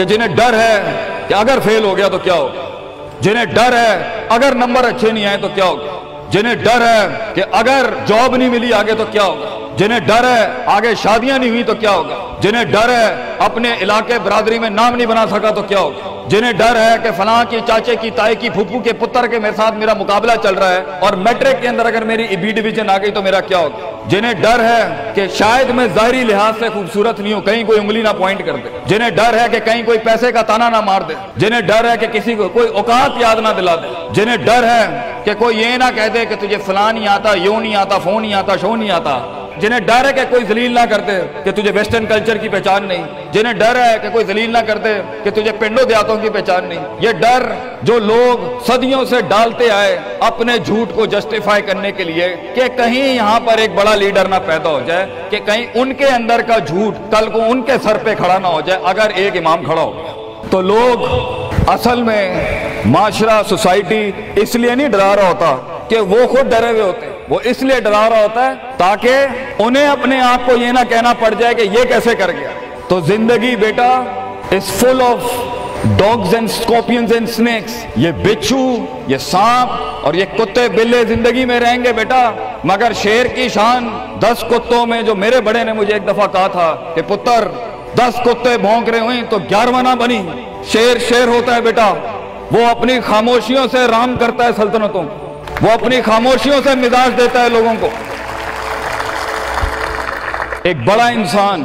کہ جنہیں ڈر ہے کہ اگر فیل ہو گیا تو کیا ہوگا، جنہیں ڈر ہے اگر نمبر اچھے نہیں آئے تو کیا ہوگا، جنہیں ڈر ہے کہ اگر جاب نہیں ملی آگے تو کیا ہوگا، جنہیں ڈر ہے آگے شادیاں نہیں ہوئی تو کیا ہوگا، جنہیں ڈر ہے اپنے علاقے برادری میں نام نہیں بنا سکا تو کیا ہوگا، جنہیں ڈر ہے کہ فلاں کی چاچے کی تائی کی پھپھو کے پتر کے میرے ساتھ میرا مقابلہ چل رہا ہے اور میٹرک کے اندر اگر میری بی ڈویژن آ گئی تو میرا کیا ہوگا، جنہیں ڈر ہے کہ شاید میں ظاہری لحاظ سے خوبصورت نہیں ہوں، کہیں کوئی انگلی نہ پوائنٹ کر دے، جنہیں ڈر ہے کہ کہیں کوئی پیسے کا تانا نہ مار دے، جنہیں ڈر ہے کہ کسی کو کوئی اوقات یاد نہ دلا دے، جنہیں ڈر ہے کہ کوئی یہ نہ کہہ دے کہ تجھے فلاں نہیں آتا، یوں نہیں آتا، فون نہیں آتا، شو نہیں آتا، جنہیں ڈر ہے کہ کوئی ذلیل نہ کرتے کہ تجھے ویسٹرن کلچر کی پہچان نہیں، جنہیں ڈر ہے کہ کوئی ذلیل نہ کرتے کہ تجھے پنڈوں دیہاتوں کی پہچان نہیں، یہ ڈر جو لوگ صدیوں سے ڈالتے آئے اپنے جھوٹ کو جسٹیفائی کرنے کے لیے کہ کہیں یہاں پر ایک بڑا لیڈر نہ پیدا ہو جائے، کہ کہیں ان کے اندر کا جھوٹ کل کو ان کے سر پہ کھڑا نہ ہو جائے اگر ایک امام کھڑا ہو گیا، تو لوگ اصل میں معاشرہ سوسائٹی اس لیے نہیں ڈرا رہا ہوتا کہ وہ خود ڈرے ہوئے ہوتے، وہ اس لیے ڈرا رہا ہوتا ہے تاکہ انہیں اپنے آپ کو یہ نہ کہنا پڑ جائے کہ یہ کیسے کر گیا۔ تو زندگی بیٹا is full of dogs and scorpions and snakes، یہ بچھو، یہ سانپ اور یہ کتے بلے زندگی میں رہیں گے بیٹا، مگر شیر کی شان 10 کتوں میں، جو میرے بڑے نے مجھے ایک دفعہ کہا تھا کہ پتر 10 کتے بھونک رہے ہوئیں تو 11واں نہ بنی، شیر ہوتا ہے بیٹا، وہ اپنی خاموشیوں سے رام کرتا ہے سلطنتوں، وہ اپنی خاموشیوں سے مزاج دیتا ہے لوگوں کو۔ ایک بڑا انسان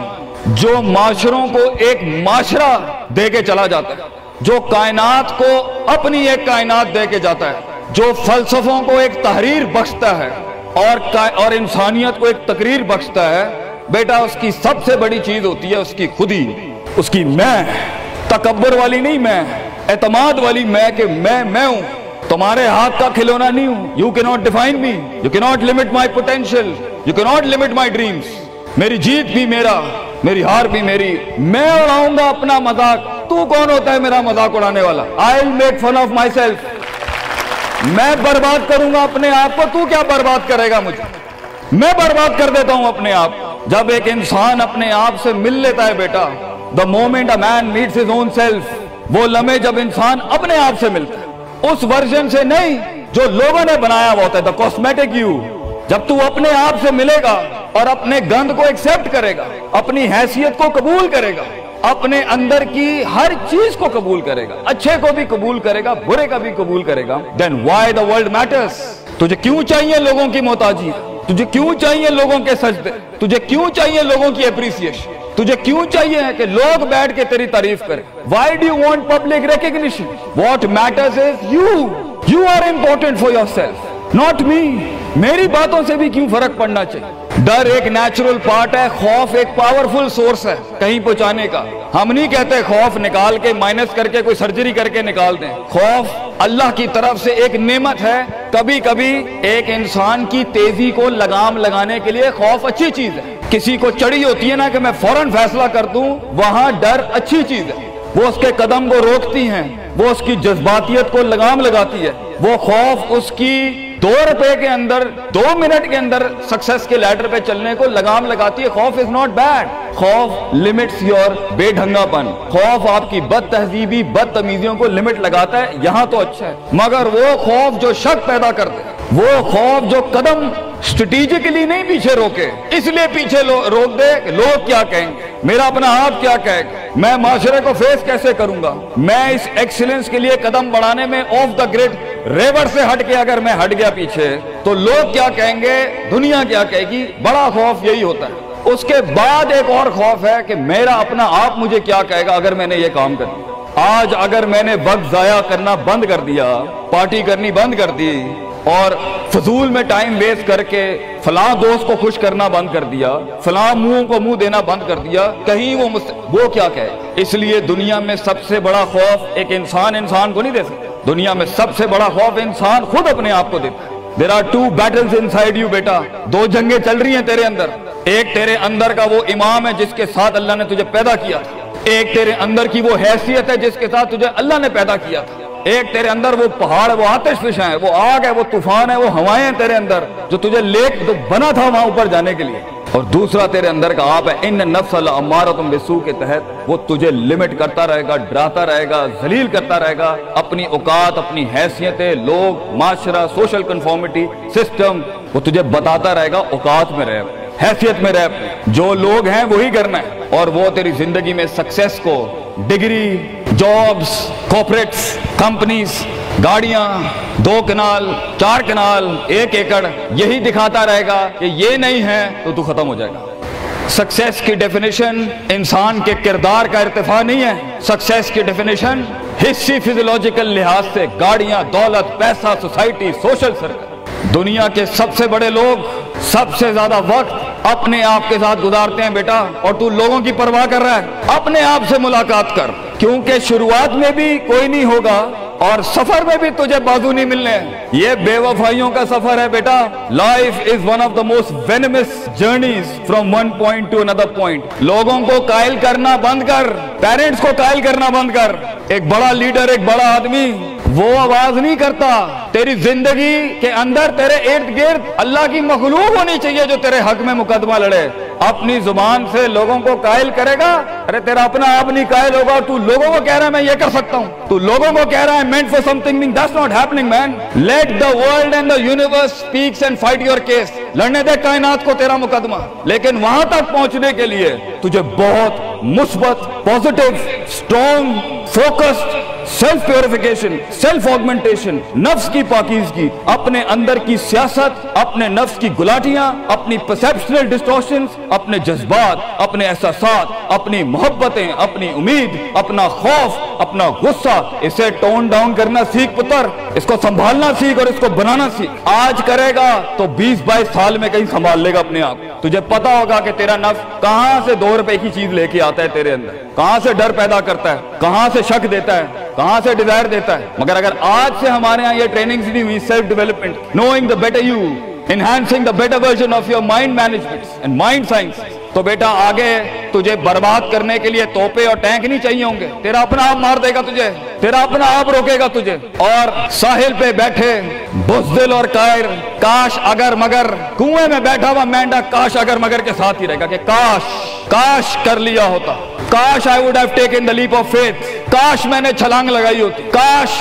جو معاشروں کو ایک معاشرہ دے کے چلا جاتا ہے، جو کائنات کو اپنی ایک کائنات دے کے جاتا ہے، جو فلسفوں کو ایک تحریر بخشتا ہے اور انسانیت کو ایک تقریر بخشتا ہے، بیٹا اس کی سب سے بڑی چیز ہوتی ہے اس کی خودی، اس کی میں، تکبر والی نہیں میں، اعتماد والی میں، کہ میں ہوں، تمہارے ہاتھ کا کھلونا نہیں ہوں، you cannot define me, you cannot limit my potential, you cannot limit my dreams، میری جیت بھی میرا، میری ہار بھی میری، میں اڑاؤں گا اپنا مذاق، تو کون ہوتا ہے میرا مذاق اڑانے والا، I'll make fun of myself، میں برباد کروں گا اپنے آپ کو، تو کیا برباد کرے گا مجھے، میں برباد کر دیتا ہوں اپنے آپ۔ جب ایک انسان اپنے آپ سے مل لیتا ہے بیٹا، the moment a man meets his own self، وہ لمحے جب انسان اپنے آپ سے ملتا ہے، اس ورژن سے نہیں جو لوگوں نے بنایا ہوا ہوتا ہے، the cosmetic you، جب تو اپنے آپ سے ملے گا اور اپنے گند کو ایکسپٹ کرے گا، اپنی حیثیت کو قبول کرے گا، اپنے اندر کی ہر چیز کو قبول کرے گا، اچھے کو بھی قبول کرے گا، برے کا بھی قبول کرے گا، then why the world matters، تجھے کیوں چاہیے لوگوں کی محتاجی، تجھے کیوں چاہیے لوگوں کے سجدے، تجھے کیوں چاہیے لوگوں کی اپریسیشن، تجھے کیوں چاہیے کہ لوگ بیٹھ کے تیری تعریف کریں، why do you want public recognition، what matters is you are important for yourself، not me، میری باتوں سے بھی کیوں فرق پڑنا چاہیے۔ ڈر ایک نیچرل پارٹ ہے، خوف ایک پاورفل سورس ہے کہیں پہنچانے کا، ہم نہیں کہتے خوف نکال کے مائنس کر کے کوئی سرجری کر کے نکال دیں، خوف اللہ کی طرف سے ایک نعمت ہے، کبھی کبھی ایک انسان کی تیزی کو لگام لگانے کے لیے خوف اچھی چیز ہے، کسی کو چڑھی ہوتی ہے نا کہ میں فوراً فیصلہ کر دوں، وہاں ڈر اچھی چیز ہے، وہ اس کے قدم کو روکتی ہیں، وہ اس کی جذباتیت کو لگام لگاتی ہے، وہ خوف اس کی 2 روپے کے اندر 2 منٹ کے اندر سکسس کے لیڈر پہ چلنے کو لگام لگاتی ہے۔ خوف از ناٹ بیڈ، خوف لمٹس یور بے ڈھنگا پن، خوف آپ کی بد تہذیبی بد تمیزیوں کو لمٹ لگاتا ہے، یہاں تو اچھا ہے، مگر وہ خوف جو شک پیدا کرتے، وہ خوف جو قدم اسٹریٹجکلی نہیں پیچھے روکے، اس لیے پیچھے روک دے کہ لوگ کیا کہیں گے، میرا اپنا آپ کیا کہے گا، میں معاشرے کو فیس کیسے کروں گا، میں اس ایکسیلنس کے لیے قدم بڑھانے میں آف دا گریڈ ریور سے ہٹ کے اگر میں ہٹ گیا پیچھے تو لوگ کیا کہیں گے، دنیا کیا کہے گی، بڑا خوف یہی ہوتا ہے۔ اس کے بعد ایک اور خوف ہے کہ میرا اپنا آپ مجھے کیا کہے گا اگر میں نے یہ کام کر دیا۔ آج اگر میں نے وقت ضائع کرنا بند کر دیا، پارٹی کرنی بند کر دی اور فضول میں ٹائم ویسٹ کر کے فلاں دوست کو خوش کرنا بند کر دیا، فلاں منہ کو منہ دینا بند کر دیا، کہیں وہ کیا کہے۔ اس لیے دنیا میں سب سے بڑا خوف ایک انسان کو نہیں دے سکتا، دنیا میں سب سے بڑا خوف انسان خود اپنے آپ کو دیتا ہے۔ There are 2 battles inside you بیٹا، 2 جنگیں چل رہی ہیں تیرے اندر، ایک تیرے اندر کا وہ امام ہے جس کے ساتھ اللہ نے تجھے پیدا کیا تھا، ایک تیرے اندر کی وہ حیثیت ہے جس کے ساتھ تجھے اللہ نے پیدا کیا تھا، ایک تیرے اندر وہ پہاڑ، وہ آتش فشاں ہے، وہ آگ ہے، وہ طوفان ہے، وہ ہوائیں ہیں تیرے اندر جو تجھے لے بنا تھا وہاں اوپر جانے کے لیے، اور دوسرا تیرے اندر کا آپ ہے ان نفس لامارۃ بالسوء کے تحت وہ تجھے لمٹ کرتا رہے گا، ڈراتا رہے گا، ذلیل کرتا رہے گا، اپنی اوقات، اپنی حیثیتیں، لوگ، معاشرہ، سوشل کنفارمیٹی، سسٹم، وہ تجھے بتاتا رہے گا اوقات میں رہ، حیثیت میں رہ، جو لوگ ہیں وہی کرنا ہے، اور وہ تیری زندگی میں سکسیس کو، ڈگری، جابز، کارپوریٹس، کمپنیز، گاڑیاں، 2 کنال، 4 کنال، 1 ایکڑ، یہی دکھاتا رہے گا کہ یہ نہیں ہے تو ختم ہو جائے گا۔ سکسیس کی ڈیفینیشن انسان کے کردار کا ارتفاع نہیں ہے، سکسیس کی ڈیفینیشن حصی فزیولوجیکل لحاظ سے گاڑیاں، دولت، پیسہ، سوسائٹی، سوشل سرکل۔ دنیا کے سب سے بڑے لوگ سب سے زیادہ وقت اپنے آپ کے ساتھ گزارتے ہیں بیٹا، اور تو لوگوں کی پرواہ کر رہا ہے؟ اپنے آپ سے ملاقات کر، کیونکہ شروعات میں بھی کوئی نہیں ہوگا اور سفر میں بھی تجھے بازو نہیں ملنے ہیں۔ یہ بے وفائیوں کا سفر ہے بیٹا۔ Life is one of the most venomous journeys from one point to another point. لوگوں کو قائل کرنا بند کر، پیرنٹس کو قائل کرنا بند کر۔ ایک بڑا لیڈر، ایک بڑا آدمی وہ آواز نہیں کرتا، تیری زندگی کے اندر تیرے ارد گرد اللہ کی مخلوق ہونی چاہیے جو تیرے حق میں مقدمہ لڑے۔ اپنی زبان سے لوگوں کو قائل کرے گا، ارے تیرا اپنا آپ نہیں قائل ہوگا، تو لوگوں کو کہہ رہا ہے میں یہ کر سکتا ہوں، تو لوگوں کو کہہ رہا ہے meant for something that's not happening man. Let the world and the universe speaks and fight your case. لڑنے دے کائنات کو تیرا مقدمہ، لیکن وہاں تک پہنچنے کے لیے تجھے بہت مثبت، positive, strong, focused, self purification, self augmentation, نفس کی پاکیزگی، اپنے اندر کی سیاست، اپنے نفس کی گلاٹیاں، اپنی پرسیپشنل ڈسٹورشنز، اپنے جذبات، اپنے احساسات، اپنی محبتیں، اپنی امید، اپنا خوف، اپنا غصہ، اسے ٹون ڈاؤن کرنا سیکھ پتر، اس کو سنبھالنا سیکھ اور اس کو بنانا سیکھ۔ آج کرے گا تو 20-22 سال میں کہیں سنبھال لے گا اپنے آپ۔ تجھے پتا ہوگا کہ تیرا نفس کہاں سے 2 روپے کی چیز لے کے آتا ہے تیرے اندر، کہاں سے ڈر پیدا کرتا ہے، کہاں سے شک دیتا ہے، کہاں سے ڈیزائر دیتا ہے۔ مگر اگر آج سے ہمارے ہاں یہ ٹریننگ دی ہوئی self development, knowing the better you, enhancing the better version of your mind management and mind science، تو بیٹا آگے تجھے برباد کرنے کے لیے توپے اور ٹینک نہیں چاہیے ہوں گے، تیرا اپنا آپ مار دے گا تجھے، تیرا اپنا آپ روکے گا تجھے۔ اور ساحل پہ بیٹھے بزدل اور قائر، کاش اگر مگر، کنویں میں بیٹھا ہوا مینڈا کاش اگر مگر کے ساتھ ہی رہے گا کہ کاش کر لیا ہوتا، کاش I would have taken the leap of faith، کاش میں نے چھلانگ لگائی ہوتی، کاش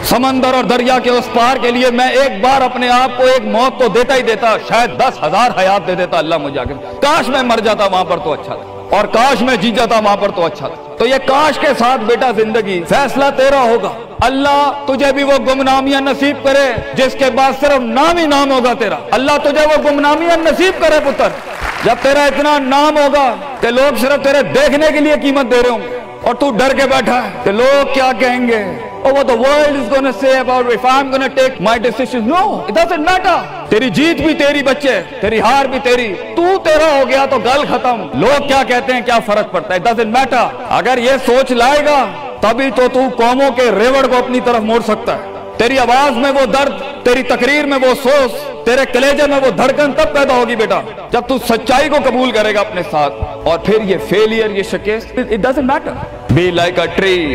سمندر اور دریا کے اس پار کے لیے میں ایک بار اپنے آپ کو ایک موت تو دیتا ہی دیتا، شاید 10,000 حیات دے دیتا اللہ مجھے آگے، کاش میں مر جاتا وہاں پر تو اچھا تھا، اور کاش میں جی جاتا وہاں پر تو اچھا تھا۔ تو یہ کاش کے ساتھ بیٹا زندگی، فیصلہ تیرا ہوگا۔ اللہ تجھے بھی وہ گمنامیاں نصیب کرے جس کے بعد صرف نام ہی نام ہوگا تیرا، اللہ تجھے وہ گمنامیاں نصیب کرے پتر، جب تیرا اتنا نام ہوگا کہ لوگ صرف تیرے دیکھنے کے لیے قیمت دے رہے ہوں گے، اور تو ڈر کے بیٹھا ہے کہ لوگ کیا کہیں گے، or what the world is going to say about if I'm going to take my decisions. No, it doesn't matter. تیری جیت بھی تیری بچے، تیری ہار بھی تیری، تو تیرا ہو گیا تو گل ختم، لوگ کیا کہتے ہیں کیا فرق پڑتا ہے، it doesn't matter۔ اگر یہ سوچ لائے گا تبھی تو قوموں کے ریوڑ کو اپنی طرف موڑ سکتا ہے۔ تیری آواز میں وہ درد، تیری تقریر میں وہ سوز، تیرے کلیجے میں وہ دھڑکن تب پیدا ہوگی بیٹا جب تو سچائی کو قبول کرے گا اپنے ساتھ، اور پھر یہ فیلئر، یہ شکست، it doesn't matter۔ Be like a tree.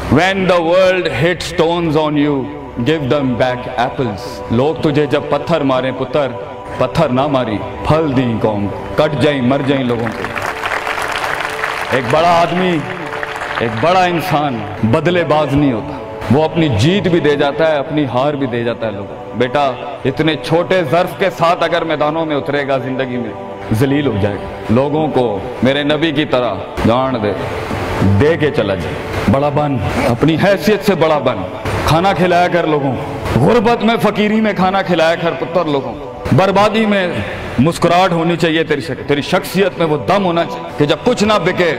When the world hits stones on you, give them back apples۔ لوگ تجھے جب پتھر ماریں پتر، پتھر نہ ماری، پھل دیں قوم، کٹ جائیں مر جائیں لوگوں کو۔ ایک بڑا آدمی، ایک بڑا انسان بدلے باز نہیں ہوتا، وہ اپنی جیت بھی دے جاتا ہے، اپنی ہار بھی دے جاتا ہے لوگوں۔ بیٹا اتنے چھوٹے ظرف کے ساتھ اگر میدانوں میں اترے گا زندگی میں، ذلیل ہو جائے گا، لوگوں کو میرے نبی کی طرح جان دے کے چلا جائے، بڑا بن، اپنی حیثیت سے بڑا بن، کھانا کھلایا کر لوگوں، غربت میں فقیری میں کھانا کھلایا کر پتر لوگوں، بربادی میں مسکراہٹ ہونی چاہیے تیری شخصیت میں وہ دم ہونا چاہیے کہ جب کچھ نہ بکے،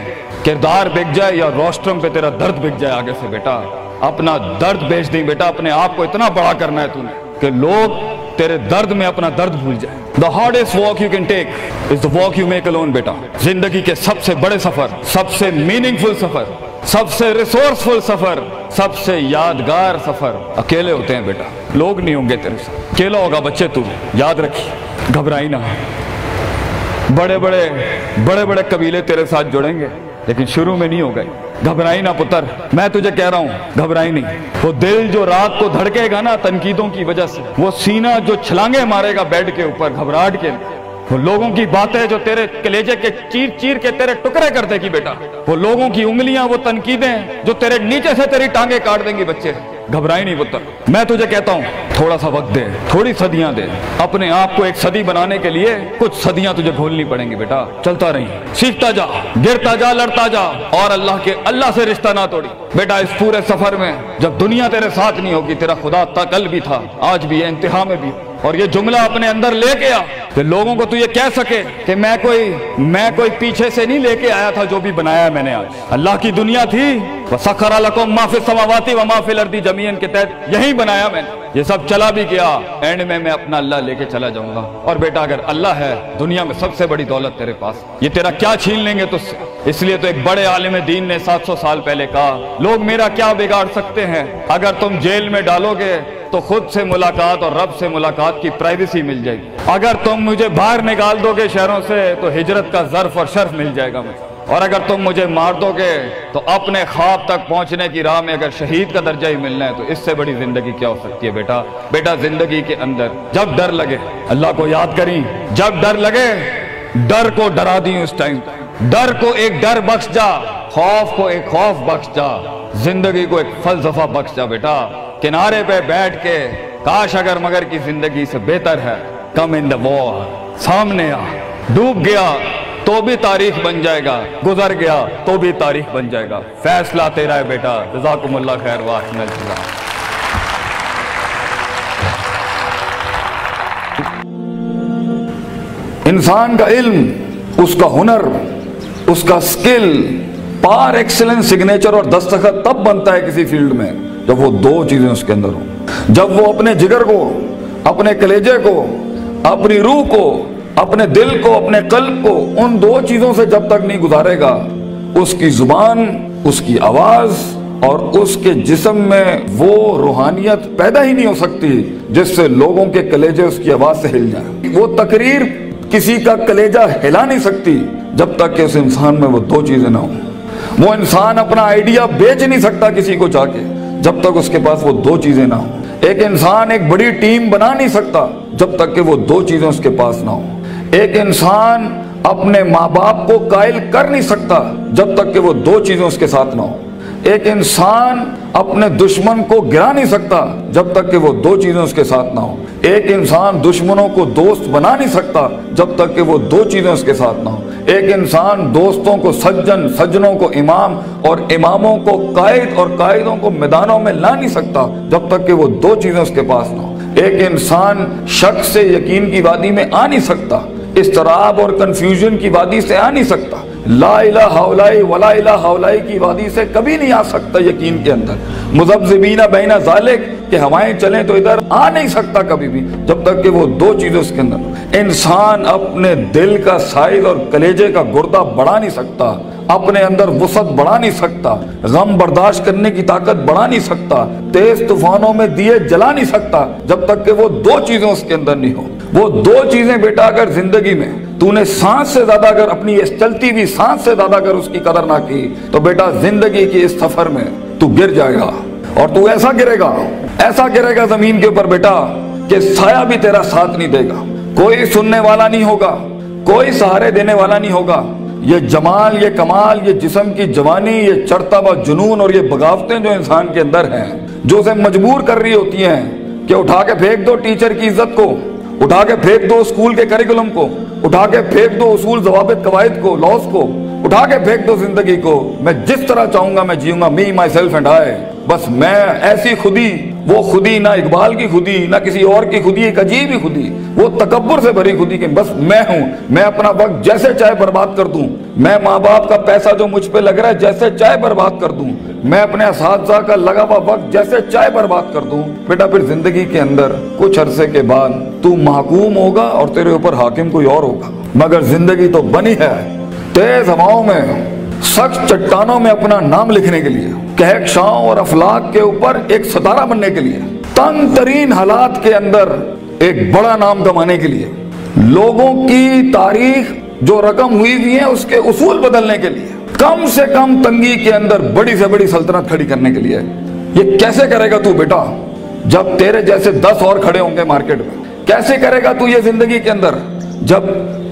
کردار بک جائے یا روسٹرم پہ تیرا درد بک جائے آگے سے، بیٹا اپنا درد بیچ دیں بیٹا، اپنے آپ کو اتنا بڑا کرنا ہے تو نے کہ لوگ تیرے درد میں اپنا درد بھول جائے۔ The hardest walk you can take is the walk you make alone بیٹا۔ زندگی کے سب سے بڑے سفر، سب سے میننگ فل سفر، سب سے ریسورسفل سفر، سب سے یادگار سفر اکیلے ہوتے ہیں بیٹا، لوگ نہیں ہوں گے تیرے ساتھ، اکیلا ہوگا بچے تو، یاد رکھی، گھبرائی نہ۔ بڑے بڑے قبیلے تیرے ساتھ جڑیں گے لیکن شروع میں نہیں ہو گئے، گھبرائی نہ پتر، میں تجھے کہہ رہا ہوں گھبرائی نہیں۔ وہ دل جو رات کو دھڑکے گا نا تنقیدوں کی وجہ سے، وہ سینہ جو چھلانگے مارے گا بیڈ کے اوپر گھبراہٹ کے، وہ لوگوں کی باتیں جو تیرے کلیجے کے چیر چیر کے تیرے ٹکڑے کر دے گی بیٹا، وہ لوگوں کی انگلیاں، وہ تنقیدیں جو تیرے نیچے سے تیری ٹانگیں کاٹ دیں گی بچے، گھبرائی نہیں پتر۔ میں تجھے کہتا ہوں تھوڑا سا وقت دے، تھوڑی صدیاں دے، اپنے آپ کو ایک صدی بنانے کے لیے کچھ صدیاں تجھے گھولنی پڑیں گی بیٹا، چلتا رہی، سیکھتا جا، گرتا جا، لڑتا جا، اور اللہ سے رشتہ نہ توڑی بیٹا۔ اس پورے سفر میں جب دنیا تیرے ساتھ نہیں ہوگی، تیرا خدا کل بھی تھا، آج بھی ہے، انتہا میں بھی، اور یہ جملہ اپنے اندر لے کے آ کہ لوگوں کو تو یہ کہہ سکے کہ میں کوئی پیچھے سے نہیں لے کے آیا تھا، جو بھی بنایا میں نے آج اللہ کی دنیا تھی، وَسَخَّرَ لَكُم مَّا فِي السَّمَاوَاتِ وَمَا فِي الْأَرْضِ جَمِيعًا کے تحت یہی بنایا میں نے، یہ سب چلا بھی گیا، اینڈ میں اپنا اللہ لے کے چلا جاؤں گا۔ اور بیٹا اگر اللہ ہے دنیا میں سب سے بڑی دولت تیرے پاس، یہ تیرا کیا چھین لیں گے تجھ سے؟ اس لیے تو ایک بڑے عالم دین نے 700 سال پہلے کہا، لوگ میرا کیا بگاڑ سکتے ہیں؟ اگر تم جیل میں ڈالو گے تو خود سے ملاقات اور رب سے ملاقات کی پرائیویسی مل جائے گی، اگر تم مجھے باہر نکال دو گے شہروں سے تو ہجرت کا ظرف اور شرف مل جائے گا مجھے، اور اگر تم مجھے مار دو گے تو اپنے خواب تک پہنچنے کی راہ میں اگر شہید کا درجہ ہی ملنا ہے تو اس سے بڑی زندگی کیا ہو سکتی ہے بیٹا؟ بیٹا زندگی کے اندر جب ڈر لگے اللہ کو یاد کریں، جب ڈر لگے ڈر کو ڈرا دیں، اس ٹائم ڈر کو ایک ڈر بخش جا، خوف کو ایک خوف بخش جا، زندگی کو ایک فلسفہ بخش جا بیٹا۔ کنارے پہ بیٹھ کے کاش اگر مگر کی زندگی سے بہتر ہے، کم ان دا وار، سامنے آ، ڈوب گیا تو بھی تاریخ بن جائے گا، گزر گیا تو بھی تاریخ بن جائے گا، فیصلہ تیرا ہے بیٹا۔ جزاکم اللہ خیر واحسن الجزاء۔ انسان کا علم، اس کا ہنر، اس کا سکل پار ایکسلنس سگنیچر اور دستخط تب بنتا ہے کسی فیلڈ میں جب وہ دو چیزیں اس کے اندر ہوں، جب وہ اپنے جگر کو، اپنے کلیجے کو، اپنی روح کو، اپنے دل کو، اپنے قلب کو ان دو چیزوں سے جب تک نہیں گزارے گا، اس کی زبان، اس کی آواز اور اس کے جسم میں وہ روحانیت پیدا ہی نہیں ہو سکتی جس سے لوگوں کے کلیجے اس کی آواز سے ہل جائیں۔ وہ تقریر کسی کا کلیجہ ہلا نہیں سکتی جب تک کہ اس انسان میں وہ دو چیزیں نہ ہوں۔ وہ انسان اپنا آئیڈیا بیچ نہیں سکتا کسی کو جا کے جب تک اس کے پاس وہ دو چیزیں نہ ہوں۔ ایک انسان ایک بڑی ٹیم بنا نہیں سکتا جب تک کہ وہ دو چیزیں اس کے پاس نہ ہوں۔ ایک انسان اپنے ماں باپ کو قائل کر نہیں سکتا جب تک کہ وہ دو چیزیں اس کے ساتھ نہ ہوں۔ ایک انسان اپنے دشمن کو گرا نہیں سکتا جب تک کہ وہ دو چیزیں اس کے ساتھ نہ ہوں۔ ایک انسان دشمنوں کو دوست بنا نہیں سکتا جب تک کہ وہ دو چیزیں اس کے ساتھ نہ ہوں۔ ایک انسان دوستوں کو سجن، سجنوں کو امام اور اماموں کو قائد اور قائدوں کو میدانوں میں لا نہیں سکتا جب تک کہ وہ دو چیزیں اس کے پاس نہ ہوں۔ ایک انسان شک سے یقین کی وادی میں آ نہیں سکتا، اضطراب اور کنفیوژن کی وادی سے آ نہیں سکتا، لا الہ الا ولا الہ الا کی وادی سے کبھی نہیں آ سکتا یقین کے اندر، مذبذبین بین ذالک کہ ہوائیں چلیں تو ادھر آ نہیں سکتا کبھی بھی جب تک کہ وہ دو چیزیں اس کے اندر۔ انسان اپنے دل کا سائز اور کلیجے کا گردہ بڑھا نہیں سکتا، اپنے اندر وسعت بڑھا نہیں سکتا، غم برداشت کرنے کی طاقت بڑھا نہیں سکتا، تیز طوفانوں میں دیے جلا نہیں سکتا جب تک کہ وہ دو چیزیں اس کے اندر نہیں ہو۔ وہ دو چیزیں بیٹا اگر زندگی میں تو نے سانس سے زیادہ اگر اپنی اس چلتی ہوئی سانس سے زیادہ اگر اس کی قدر نہ کی تو بیٹا زندگی کی اس سفر میں تو گر جائے گا، اور تو ایسا گرے گا زمین کے اوپر بیٹا کہ سایہ بھی تیرا ساتھ نہیں دے گا، کوئی سننے والا نہیں ہوگا، کوئی سہارے دینے والا نہیں ہوگا۔ یہ جمال، یہ کمال، یہ جسم کی جوانی، یہ چڑھتا ہوا جنون اور یہ بغاوتیں جو انسان کے اندر ہیں، جو اسے مجبور کر رہی ہوتی ہیں کہ اٹھا کے پھینک دو ٹیچر کی عزت کو، اٹھا کے پھینک دو اسکول کے کریکولم کو، اٹھا کے پھینک دو اصول، ضوابط، قواعد کو، لاس کو، اٹھا کے پھینک دو زندگی کو، میں جس طرح چاہوں گا میں جیوں گا، می مائی سیلف اینڈ آئی، بس میں ایسی خودی، وہ خودی نہ اقبال کی خودی نہ کسی اور کی خودی، ایک عجیب ہی خودی، وہ تکبر سے بھری خودی کہ بس میں ہوں، میں اپنا وقت جیسے چاہے برباد کر دوں، میں ماں باپ کا پیسہ جو مجھ پہ لگ رہا ہے جیسے چاہے برباد کر دوں، میں اپنے اساتذہ کا لگا ہوا وقت جیسے چاہے برباد کر دوں۔ بیٹا پھر زندگی کے اندر کچھ عرصے کے بعد تو محکوم ہوگا اور تیرے اوپر حاکم کوئی اور ہوگا، مگر زندگی تو بنی ہے تیز ہواؤں میں، سخت چٹانوں میں اپنا نام لکھنے کے لیے، کہکشاؤں اور افلاک کے اوپر ایک ستارہ بننے کے لیے، تنگ ترین حالات کے اندر ایک بڑا نام کمانے کے لیے، لوگوں کی تاریخ جو رقم ہوئی ہوئی ہے اس کے اصول بدلنے کے لیے، کم سے کم تنگی کے اندر بڑی سے بڑی سلطنت کھڑی کرنے کے لیے۔ یہ کیسے کرے گا تو بیٹا جب تیرے جیسے 10 اور کھڑے ہوں گے مارکیٹ میں؟ کیسے کرے گا تو یہ زندگی کے اندر جب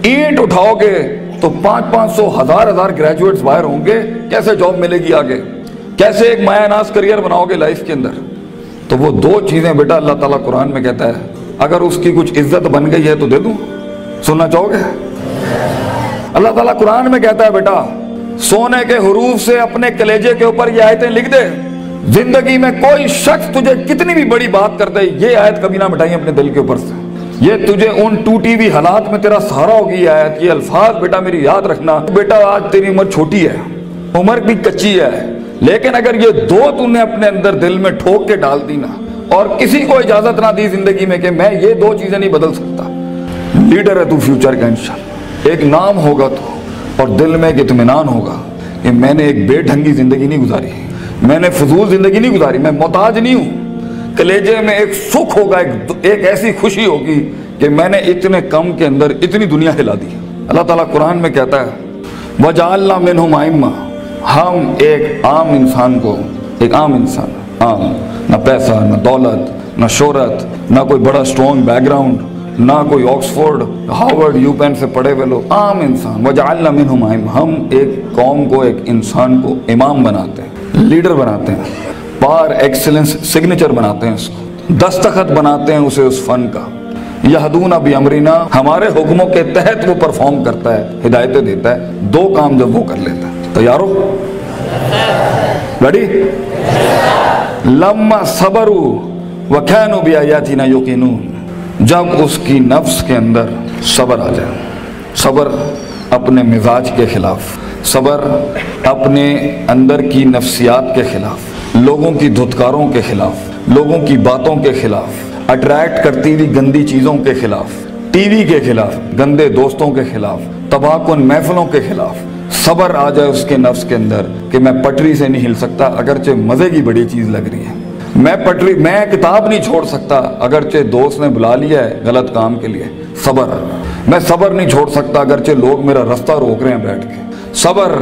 اینٹ اٹھاؤ گے تو 500 1000 گریجویٹس باہر ہوں گے، کیسے جاب ملے گی آگے؟ کیسے ایک مایہ ناز کریئر بناؤ گے لائف کے اندر؟ تو وہ دو چیزیں بیٹا اللہ تعالیٰ قرآن میں کہتا ہے اگر اس کی کچھ عزت بن گئی ہے تو دے دوں، سننا چاہو گے؟ اللہ تعالیٰ قرآن میں کہتا ہے بیٹا سونے کے حروف سے اپنے کلیجے کے اوپر یہ آیتیں لکھ دے، زندگی میں کوئی شخص تجھے کتنی بھی بڑی بات کر دے یہ آیت کبھی نہ مٹائیں اپنے دل کے اوپر سے، یہ تجھے ان ٹوٹی ہوئی حالات میں تیرا سہارا ہوگی یہ آیت، یہ الفاظ بیٹا میری یاد رکھنا۔ بیٹا آج تیری عمر چھوٹی ہے، عمر بھی کچی ہے، لیکن اگر یہ دو تو نے اپنے اندر دل میں ٹھوک کے ڈال دی نا، اور کسی کو اجازت نہ دی زندگی میں کہ میں یہ دو چیزیں نہیں بدل سکتا، لیڈر ہے تو فیوچر کا انشاءاللہ، ایک نام ہوگا تو اور دل میں ایک اطمینان ہوگا کہ میں نے ایک بے ڈھنگی زندگی نہیں گزاری، میں نے فضول زندگی نہیں گزاری، میں محتاج نہیں ہوں، کلیجے میں ایک سکھ ہوگا، ایک ایسی خوشی ہوگی کہ میں نے اتنے کم کے اندر اتنی دنیا ہلا دی۔ اللہ تعالیٰ قرآن میں کہتا ہے وَجَعَلْنَا مِنْهُمْ أَئِمَّةً، ہم ایک عام انسان کو، ایک عام انسان، عام، نہ پیسہ نہ دولت نہ شہرت نہ کوئی بڑا اسٹرانگ بیک گراؤنڈ نہ کوئی آکسفورڈ ہارورڈ یو پین سے پڑھے ہوئے لوگ، عام انسان، وَجَعَلْنَا مِنْهُمْ أَئِمَّةً، ہم ایک قوم کو، ایک انسان کو امام بناتے ہیں، لیڈر بناتے ہیں، پار ایکسلنس سگنیچر بناتے ہیں، اس کو دستخط بناتے ہیں اسے اس فن کا، یہدون بامرنا، ہمارے حکموں کے تحت وہ پرفارم کرتا ہے، ہدایتیں دیتا ہے، دو کام جب وہ کر لیتا ہے، تیار ہو؟ ریڈی؟ لما صبروا وكانوا بآياتنا يوقنون، جب اس کی نفس کے اندر صبر آ جائے، صبر اپنے مزاج کے خلاف، صبر اپنے اندر کی نفسیات کے خلاف، لوگوں کی دھتکاروں کے خلاف، لوگوں کی باتوں کے خلاف، اٹریکٹ کرتی ہوئی گندی چیزوں کے خلاف، ٹی وی کے خلاف، گندے دوستوں کے خلاف، تباہ کن محفلوں کے خلاف، صبر آ جائے اس کے نفس کے اندر کہ میں پٹری سے نہیں ہل سکتا اگرچہ مزے کی بڑی چیز لگ رہی ہے، میں کتاب نہیں چھوڑ سکتا اگرچہ دوست نے بلا لیا ہے غلط کام کے لیے، صبر، میں صبر نہیں چھوڑ سکتا اگرچہ لوگ میرا رستہ روک رہے ہیں بیٹھ کے، صبر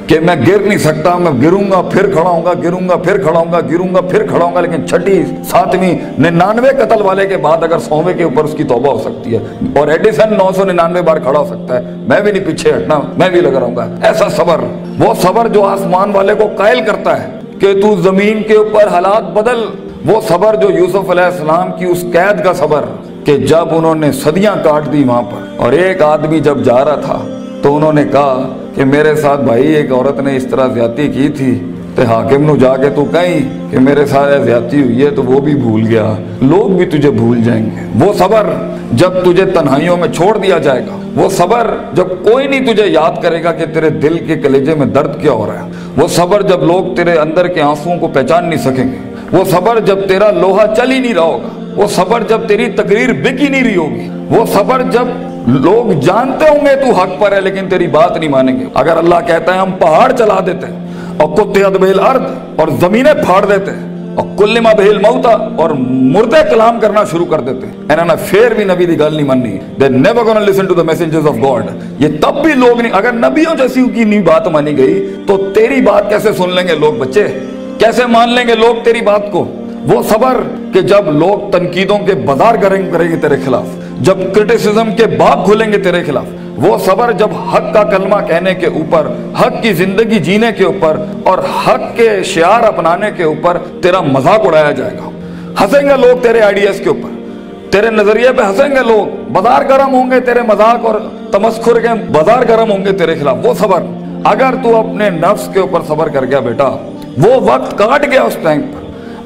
کہ میں گر نہیں سکتا، میں گروں گا پھر کھڑا ہوں گا، گروں گا پھر کھڑا ہوں گا، گروں گا پھر کھڑا ہوں گا، لیکن چھٹی 7ویں 99 قتل والے کے بعد اگر 100ویں کے اوپر اس کی توبہ ہو سکتی ہے، اور ایڈیسن 999 بار کھڑا ہو سکتا ہے، میں بھی نہیں پیچھے ہٹنا، میں بھی لگا رہوں گا، ایسا صبر، وہ صبر جو آسمان والے کو قائل کرتا ہے کہ تو زمین کے اوپر حالات بدل، وہ صبر جو یوسف علیہ السلام کی اس قید کا صبر کہ جب انہوں نے صدیاں کاٹ دی وہاں پر، اور ایک آدمی جب جا رہا تھا تو انہوں نے کہا کہ میرے ساتھ بھائی ایک عورت نے اس طرح زیادتی کی تھی، تے حاکم نو جا کے تو کہیں کہ میرے ساتھ زیادتی ہوئی ہے تو وہ بھی بھول گیا، لوگ بھی تجھے بھول جائیں گے، وہ صبر جب تجھے تنہائیوں میں چھوڑ دیا جائے گا، وہ صبر جب کوئی نہیں تجھے یاد کرے گا کہ تیرے دل کے کلیجے میں درد کیا ہو رہا ہے، وہ صبر جب لوگ تیرے اندر کے آنسوؤں کو پہچان نہیں سکیں گے، وہ صبر جب تیرا لوہا چل ہی نہیں رہا ہوگا، وہ صبر جب تیری تقریر بک ہی نہیں رہی ہوگی، وہ صبر جب لوگ جانتے ہوں گے تو حق پر ہے لیکن تیری بات نہیں مانیں گے، اگر اللہ کہتا ہے ہم پہاڑ چلا دیتے ہیں اور قطعت بہ الارض، اور زمینیں پھاڑ دیتے ہیں، اور کلما بہ الموتى، اور مردے کلام کرنا شروع کر دیتے ہیں، انہوں نے پھر بھی نبی دی گل نہیں ماننی، they never gonna listen to the messengers of God، یہ تب بھی لوگ نہیں، اگر نبیوں جیسی کی نہیں بات مانی گئی تو تیری بات کیسے سن لیں گے لوگ، بچے کیسے مان لیں گے لوگ تیری بات کو، وہ صبر کہ جب لوگ تنقیدوں کے بازار کریں گے تیرے خلاف، جب کرٹیسزم کے باب کھولیں گے تیرے خلاف، وہ صبر جب حق کا کلمہ کہنے کے اوپر، حق کی زندگی جینے کے اوپر اور حق کے شعار اپنانے کے اوپر تیرا مذاق اڑایا جائے گا، ہنسیں گے لوگ تیرے آئیڈیاز کے اوپر، تیرے نظریے پہ ہنسیں گے لوگ، بازار گرم ہوں گے تیرے مذاق اور تمسخر کے بازار گرم ہوں گے تیرے خلاف، وہ صبر، اگر تو اپنے نفس کے اوپر صبر کر گیا بیٹا، وہ وقت کاٹ گیا اس ٹائم پر،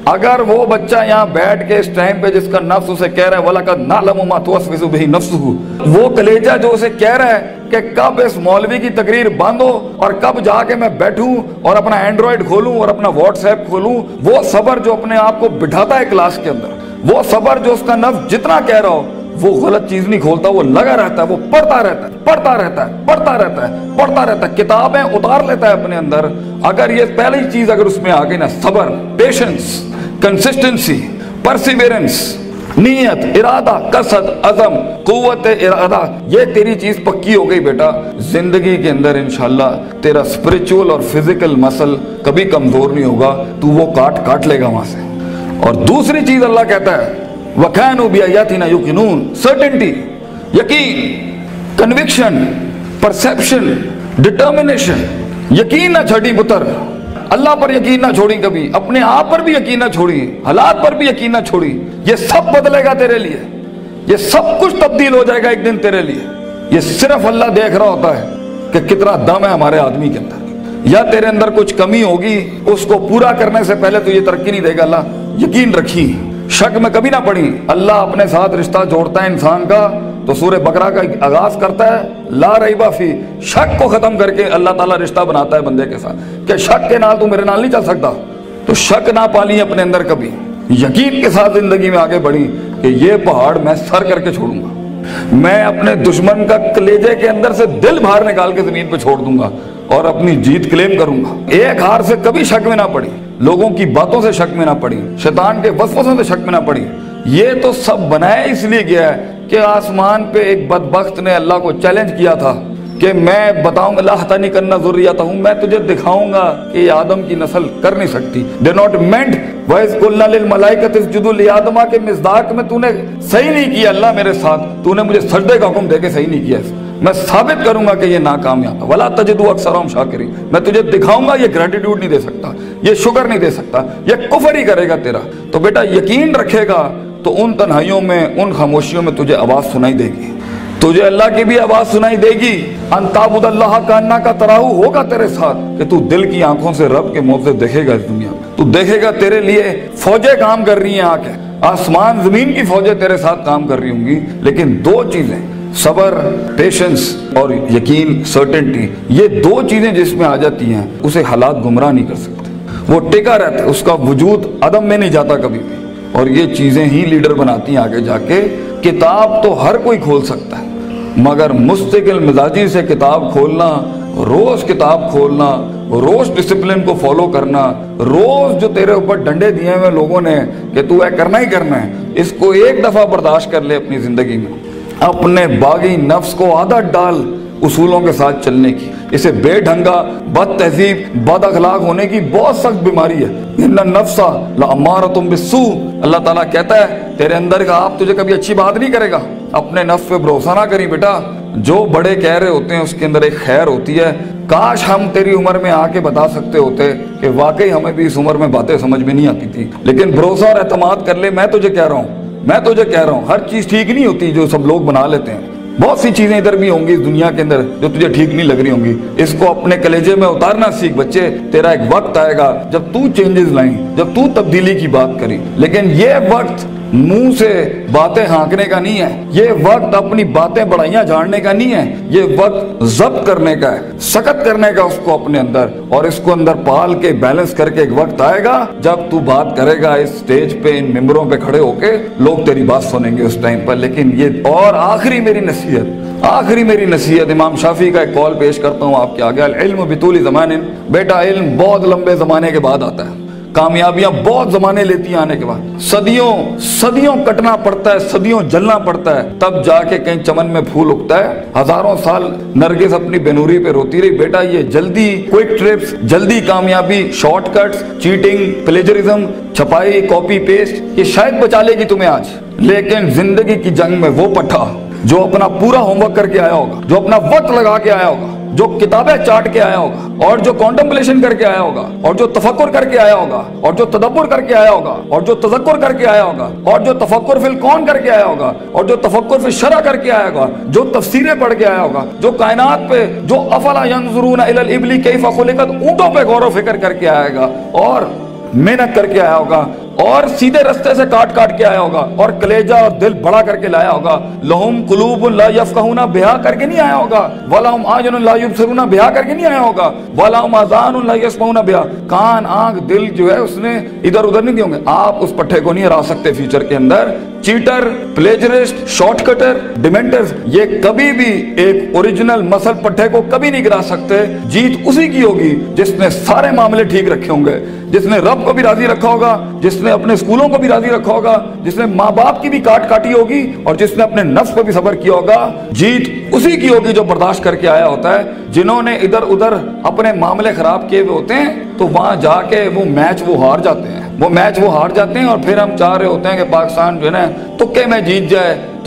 اگر وہ بچہ یہاں بیٹھ کے اس ٹائم پہ جس کا نفس اسے کہہ رہا ہے وَلَقَدْ نَعْلَمُ مَا تُوَسْوِسُ بِهِ نَفْسُهُ، وہ کلیجہ جو اسے کہہ رہا ہے کہ کب اس مولوی کی تقریر باندھو اور کب جا کے میں بیٹھوں اور اپنا اینڈرائیڈ کھولوں اور اپنا واٹس ایپ کھولوں، وہ صبر جو اپنے آپ کو بٹھاتا ہے کلاس کے اندر، وہ صبر جو اس کا نفس جتنا کہہ رہا ہو وہ غلط چیز نہیں کھولتا، وہ لگا رہتا ہے، وہ پڑھتا رہتا ہے، پڑھتا رہتا ہے، پڑھتا رہتا ہے، پڑھتا رہتا ہے، کتابیں اتار لیتا ہے اپنے اندر، اگر یہ پہلی چیز اگر اس میں آ گئی نا، صبر، پیشنس، کنسسٹنسی، پرسیورنس، نیت، ارادہ، قصد، عزم، قوت ارادہ، یہ تیری چیز پکی ہو گئی بیٹا، زندگی کے اندر انشاءاللہ تیرا اسپرچول اور فزیکل مسل کبھی کمزور نہیں ہوگا، تو وہ کاٹ لے گا وہاں سے۔ اور دوسری چیز اللہ کہتا ہے وَكَانُوا بِآيَاتِنَا يُوقِنُونَ، سرٹنٹی، یقین، کنوکشن، پرسیپشن، ڈٹرمنیشن، یقین نہ چھڑی پتر، اللہ پر یقین نہ چھوڑی کبھی، اپنے آپ پر بھی یقین نہ چھوڑی، حالات پر بھی یقین نہ چھوڑی. یہ سب بدلے گا تیرے لیے، یہ سب کچھ تبدیل ہو جائے گا ایک دن تیرے لیے. یہ صرف اللہ دیکھ رہا ہوتا ہے کہ کتنا دم ہے ہمارے آدمی کے اندر. یا تیرے اندر کچھ کمی ہوگی، اس کو پورا کرنے سے پہلے تو یہ ترقی نہیں دے گا اللہ. یقین رکھی، شک میں کبھی نہ پڑی. اللہ اپنے ساتھ رشتہ جوڑتا ہے انسان کا تو سورہ بقرہ کا آغاز کرتا ہے لا ریب فی، شک کو ختم کر کے اللہ تعالیٰ رشتہ بناتا ہے بندے کے ساتھ کہ شک کے نال تو میرے نال نہیں چل سکتا. تو شک نہ پالی اپنے اندر کبھی، یقین کے ساتھ زندگی میں آگے بڑھی کہ یہ پہاڑ میں سر کر کے چھوڑوں گا. میں اپنے دشمن کا کلیجے کے اندر سے دل باہر نکال کے زمین پہ چھوڑ دوں گا اور اپنی جیت کلیم کروں گا. ایک ہار سے کبھی شک میں نہ پڑی، لوگوں کی باتوں سے شک میں نہ پڑی، شیطان کے وسوسوں سے شک میں نہ پڑی. یہ تو سب بنایا اس لیے گیا ہے کہ آسمان پہ ایک بدبخت نے اللہ کو چیلنج کیا تھا کہ میں بتاؤں گا لَأَحْتَنِكَنَّ ذُرِّيَّتَهُمْ، میں تجھے دکھاؤں گا کہ یہ آدم کی نسل کر نہیں سکتی. They not meant وَإِذْ قُلْنَا لِلْمَلَائِكَةِ اسْجُدُوا لِآدَمَ کے مصداق میں تو نے صحیح نہیں کیا اللہ میرے ساتھ، تو نے مجھے سجدے کا حکم دے کے صحیح نہیں کیا. میں ثابت کروں گا کہ یہ ناکامیاب ہے. وَلَا تَجِدُوا أَكْثَرَهُمْ شَاكِرِينَ، میں تجھے دکھاؤں گا یہ گریٹیٹیوڈ نہیں دے سکتا، یہ شکر نہیں دے سکتا، یہ کفر ہی کرے گا تیرا. تو بیٹا یقین رکھے گا تو ان تنہائیوں میں، ان خاموشیوں میں تجھے آواز سنائی دے گی، تجھے اللہ کی بھی آواز سنائی دے گی. ان تعبد اللہ کانک تراہ ہوگا تیرے ساتھ کہ تو دل کی آنکھوں سے رب کے موضوع دیکھے گا. اس دنیا میں تو دیکھے گا تیرے لیے فوجیں کام کر رہی ہیں، آ کے آسمان زمین کی فوجیں تیرے ساتھ کام کر رہی ہوں گی. لیکن دو چیزیں، صبر، پیشنس اور یقین، سرٹنٹی، یہ دو چیزیں جس میں آ جاتی ہیں اسے حالات گمراہ نہیں کر سکتے. وہ ٹکا رہتا ہے، اس کا وجود عدم میں نہیں جاتا کبھی بھی. اور یہ چیزیں ہی لیڈر بناتی ہیں آگے جا کے. کتاب تو ہر کوئی کھول سکتا ہے مگر مستقل مزاجی سے کتاب کھولنا، روز کتاب کھولنا، روز ڈسپلن کو فالو کرنا، روز جو تیرے اوپر ڈنڈے دیے ہوئے لوگوں نے کہ تو اے کرنا ہی کرنا ہے، اس کو ایک دفعہ برداشت کر لے اپنی زندگی میں. اپنے باغی نفس کو عادت ڈال اصولوں کے ساتھ چلنے کی. اسے بے ڈھنگا، بد تہذیب، بد اخلاق ہونے کی بہت سخت بیماری ہے. ان النفس لامارۃ بالسوء، اللہ تعالیٰ کہتا ہے تیرے اندر کا آپ تجھے کبھی اچھی بات نہیں کرے گا. اپنے نفس پہ بھروسہ نہ کری بیٹا، جو بڑے کہہ رہے ہوتے ہیں اس کے اندر ایک خیر ہوتی ہے. کاش ہم تیری عمر میں آ کے بتا سکتے ہوتے کہ واقعی ہمیں بھی اس عمر میں باتیں سمجھ میں نہیں آتی تھی. لیکن بھروسہ اور اعتماد کر لے. میں تجھے کہہ رہا ہوں ہر چیز ٹھیک نہیں ہوتی جو سب لوگ بنا لیتے ہیں. بہت سی چیزیں ادھر بھی ہوں گی اس دنیا کے اندر جو تجھے ٹھیک نہیں لگ رہی ہوں گی. اس کو اپنے کلیجے میں اتارنا سیکھ بچے. تیرا ایک وقت آئے گا جب تو چینجز لائیں، جب تو تبدیلی کی بات کری. لیکن یہ وقت منہ سے باتیں ہانکنے کا نہیں ہے، یہ وقت اپنی باتیں بڑائیاں جھاڑنے کا نہیں ہے، یہ وقت ضبط کرنے کا ہے، سخت کرنے کا اس کو اپنے اندر، اور اس کو اندر پال کے بیلنس کر کے. ایک وقت آئے گا جب تو بات کرے گا اس سٹیج پہ، ان ممبروں پہ کھڑے ہو کے لوگ تیری بات سنیں گے اس ٹائم پر. لیکن یہ اور آخری میری نصیحت امام شافعی کا ایک قول پیش کرتا ہوں آپ کے آگے. العلم بطول زمان، بیٹا علم بہت لمبے زمانے کے بعد آتا ہے. کامیابیاں بہت زمانے لیتی ہیں آنے کے بعد. صدیوں کٹنا پڑتا ہے، صدیوں جلنا پڑتا ہے، تب جا کے کہیں چمن میں پھول اگتا ہے. ہزاروں سال نرگس اپنی بینوری پہ روتی رہی. بیٹا یہ جلدی کوئک ٹرپس، جلدی کامیابی، شارٹ کٹس، چیٹنگ، پلیجرزم، چھپائی، کاپی پیسٹ، یہ شاید بچا لے گی تمہیں آج. لیکن زندگی کی جنگ میں وہ پٹھا جو اپنا پورا ہوم ورک کر کے آیا ہوگا، جو اپنا وقت لگا کے آیا ہوگا، جو کتابیں چاٹ کے آیا ہوگا، اور جو کانٹمپلیشن کر کے آیا ہوگا، اور جو تفکر کر کے آیا ہوگا، اور جو تدبر کر کے آیا ہوگا، اور جو تذکر کر کے آیا ہوگا، اور جو تفکر فی الکون کر کے آیا ہوگا، اور جو تفکر فی الشرع کر کے آیا ہوگا، جو تفسیریں پڑھ کے آیا ہوگا، جو کائنات پہ، جو افلا ینظرون الی الابل کیف خلقت، اونٹوں پہ غور و فکر کر کے آئے گا، اور محنت کر کے آیا ہوگا، اور سیدھے رستے سے کاٹ کے آیا ہوگا، اور کلیجہ اور دل بڑا کر کے لایا ہوگا. لہم قلوب لا یفقہون بہا کر کے نہیں آیا ہوگا، ولہم اعین لا یبصرون بہا کر کے نہیں آیا ہوگا، ولہم اذان لا یسمعون بہا. کان، آنکھ، دل جو ہے اس نے ادھر ادھر نہیں دیے ہوں گے. آپ اس پٹھے کو نہیں ہرا سکتے فیوچر کے اندر. چیٹر، پلیجرسٹ، شارٹ کٹر، ڈیمنٹرز، یہ کبھی بھی ایک اوریجنل مسل پٹھے کو کبھی نہیں گرا سکتے. جیت اسی کی ہوگی جس نے سارے معاملے ٹھیک رکھے ہوں گے، جس نے رب کو بھی راضی رکھا ہوگا، جس نے اپنے اسکولوں کو بھی راضی رکھا ہوگا، جس نے ماں باپ کی بھی کاٹی ہوگی، اور جس نے اپنے نفس پر بھی صبر کیا ہوگا. جیت اسی کی ہوگی جو برداشت کر کے آیا ہوتا ہے. جنہوں نے ادھر ادھر اپنے معاملے خراب کیے ہوئے ہوتے ہیں تو وہاں جا کے وہ میچ ہار جاتے ہیں، اور پھر ہم چاہ رہے ہوتے ہیں کہ پاکستان جو ہے نا تکے میں جیت جائے.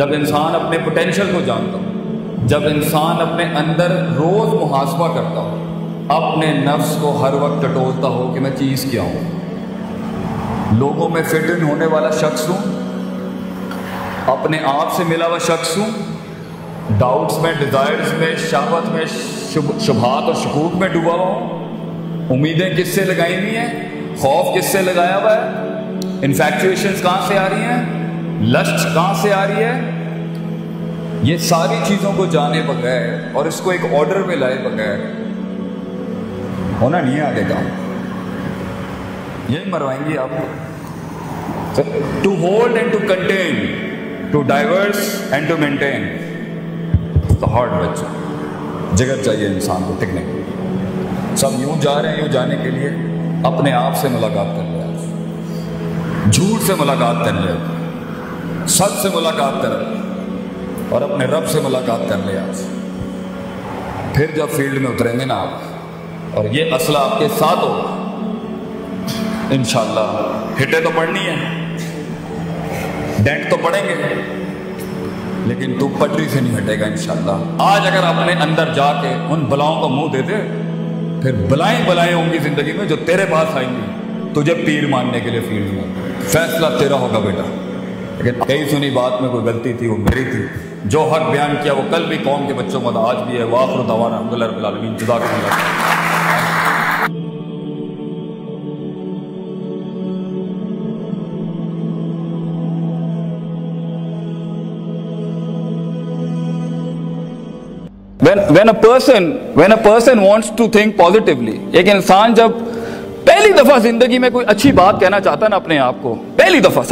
جب انسان اپنے پوٹینشل کو جانتا ہو، جب انسان اپنے اندر روز محاسبہ کرتا ہو، اپنے نفس کو ہر وقت ٹٹولتا ہو کہ میں چیز کیا ہوں، لوگوں میں فٹ ان ہونے والا شخص ہوں، اپنے آپ سے ملا ہوا شخص ہوں، ڈاؤٹس میں، ڈیزائرز میں، شہوت میں، شبہات اور شکوک میں ڈوبا ہوا ہوں، امیدیں کس سے لگائی ہوئی ہیں، خوف کس سے لگایا ہوا ہے، انفیکچویشنز کہاں سے آ رہی ہیں، لسٹ کہاں سے آ رہی ہے، یہ ساری چیزوں کو جانے بغیر اور اس کو ایک آرڈر میں لائے بغیر ہونا نہیں ہے آگے کام، یہی مروائیں گی آپ کو. To hold and to contain, to divorce and to maintain the hard بچہ. جگر چاہیے انسان کو ٹکنے کے لیے. سب یوں جا رہے ہیں، یوں جانے کے لیے اپنے آپ سے ملاقات کر لیا، جھوٹ سے ملاقات کر لیا، سچ سے ملاقات کر لیا اور اپنے رب سے ملاقات کر لیا. پھر جب فیلڈ میں اتریں گے نا آپ اور یہ اسلحہ آپ کے ساتھ ہوگا، انشاءاللہ ہٹے تو پڑنی ہے، ڈینٹ تو پڑیں گے، لیکن تو پٹری سے نہیں ہٹے گا انشاءاللہ. آج اگر اپنے اندر جا کے ان بلاؤں کو منہ دے دے، پھر بلائیں ہوں گی زندگی میں جو تیرے پاس آئیں گی تجھے پیر ماننے کے لیے فیلڈ میں. فیصلہ تیرا ہوگا بیٹا. لیکن کئی سنی بات میں کوئی غلطی تھی، وہ میری تھی. جو حق بیان کیا وہ کل بھی قوم کے بچوں کو آج بھی ہے. وآخر دعوانا الحمدللہ رب العالمین. جزاکم اللہ. When a person wants to think positively, ایک انسان جب پہلی دفعہ زندگی میں کوئی اچھی بات کہنا چاہتا ہے نا اپنے آپ کو، پہلی دفعہ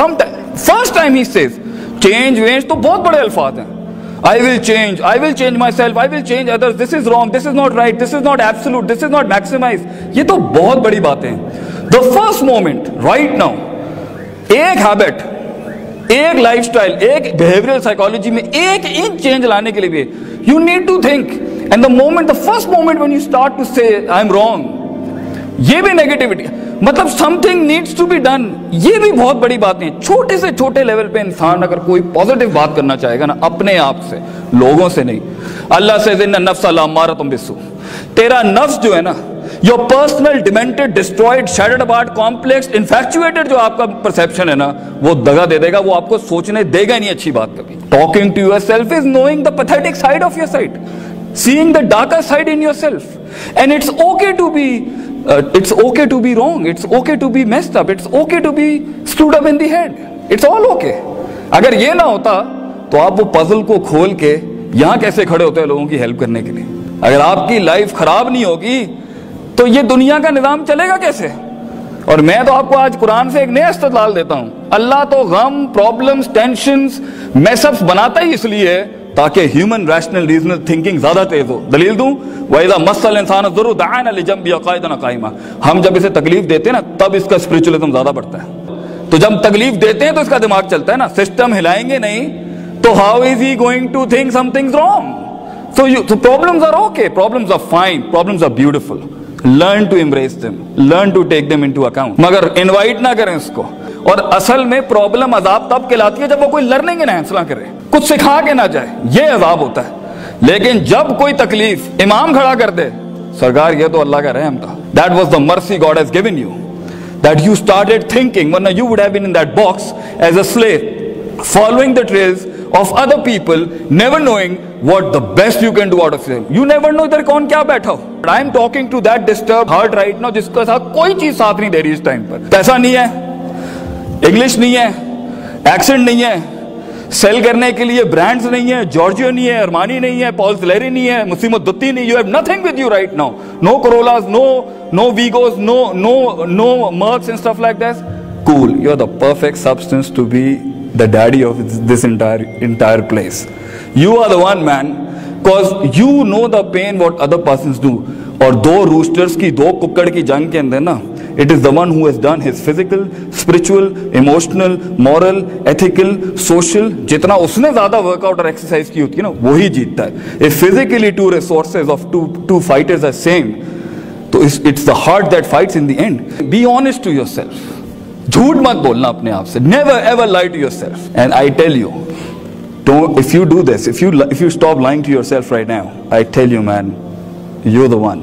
first time he says change تو بہت بڑے الفاظ ہیں. I will change myself, I will change others, this is wrong, this is not right, this is not absolute, this is not maximize. یہ تو بہت بڑی باتیں ہیں. The first moment right now ایک ہیبٹ، ایک لائف سٹائل، ایک behavioural psychology میں ایک انچ چینج لانے کے لیے بھی you need to think, and the first moment when you start to say I'm wrong, یہ بھی نیگیٹیوٹی، مطلب something needs to be done. یہ بھی بہت بڑی بات نہیں. چھوٹے سے چھوٹے لیول پہ انسان اگر کوئی پازیٹیو بات کرنا چاہے گا نا، اپنے آپ سے، لوگوں سے نہیں. اللہ سے ان النفس لامارۃ بالسوء، تیرا نفس جو ہے نا، your personal demented, destroyed, shattered apart, complex, infatuated جو آپ کا perception ہے نا، وہ دگا دے دے گا، وہ آپ کو سوچنے دے گا نہیں اچھی بات کبھی. Talking to yourself is knowing the pathetic side of your side, seeing the darker side in yourself, and it's okay to be wrong, it's okay to be messed up, it's okay to be screwed up in the head, it's all okay. اگر یہ نہ ہوتا تو آپ وہ puzzle کو کھول کے یہاں کیسے کھڑے ہوتے ہیں لوگوں کی ہیلپ کرنے کے لیے؟ اگر آپ کی لائف خراب نہیں ہوگی تو یہ دنیا کا نظام چلے گا کیسے؟ اور میں تو آپ کو آج قرآن سے ایک نیا استدلال دیتا ہوں. اللہ تو غم، پرابلمز، ٹینشنز، میس اپس بناتا ہی اس لیے ہے تاکہ ہیومن ریشنل ریزنل تھنکنگ زیادہ تیز ہو. دلیل دوں، وَإِذَا مَسَّ الْإِنسَانَ الضُّرُّ دَعَانَا لِجَنبِهِ قَاعِدًا قَائِمًا. ہم جب اسے تکلیف دیتے ہیں نا تب اس کا اسپرچولیزم زیادہ بڑھتا ہے. تو جب تکلیف دیتے ہیں تو اس کا دماغ چلتا ہے نا. سسٹم ہلائیں گے نہیں تو how is he going to think some things wrong. So problems are okay, problems are fine, problems are beautiful. Learn to embrace them, learn to take them into account. مگر انوائٹ نہ کریں اس کو. اور اصل میں پرابلم عذاب تب کہلاتی ہے جب وہ کوئی لرننگ انہینس نہ کرے، کچھ سکھا کے نہ جائے، یہ عذاب ہوتا ہے. لیکن جب کوئی تکلیف امام کھڑا کر دے، سرکار یہ تو اللہ کا رحم تھا. That was the mercy God has given you, that you started thinking, ورنہ you would have been in that box as a slave, following the trails of other people, never knowing what the best you can do out of yourself. You never know ادھر کون کیا بیٹھا ہو. I am talking to that disturbed heart right now جس کے ساتھ کوئی چیز ساتھ نہیں دے رہی اس ٹائم پر. پیسہ نہیں ہے، انگلش نہیں ہے، ایکسنٹ نہیں ہے، سیل کرنے کے لیے برانڈز نہیں ہے، جارجیو نہیں ہے، ارمانی نہیں ہے، پال سلیری نہیں ہے، مسیمت دتی نہیں. You have nothing with you right now. No Corollas, no Vigos, no Mercs and stuff like that. Cool. You are the perfect substance to be the daddy of this entire place. You are the one, man, because you know the pain what other persons do. اور دو roasters کی، دو ککڑ کی جنگ کے اندر نا، it is the one who has done his physical, spiritual, emotional, moral, ethical, social، جتنا اس نے زیادہ work out اور ایکسرسائز کی ہوتی ہے نا وہی جیتتا ہے. If physically two resources of two fighters are same، تو it's the heart that fights in the end. Be honest to yourself. جھوٹ مت بولنا اپنے آپ سے. Never ever lie to yourself. And I tell you Don't, if you do this, if you stop lying to yourself right now, I tell you man, you're the one.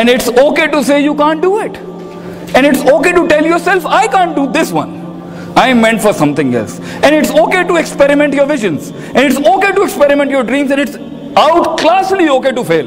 And it's okay to say you can't do it. And it's okay to tell yourself, I can't do this one. I am meant for something else. And it's okay to experiment your visions. And it's okay to experiment your dreams. And it's outclassly okay to fail.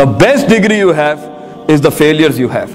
The best degree you have is the failures you have.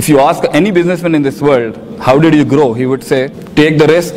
If you ask any businessman in this world, how did you grow? He would say, take the risk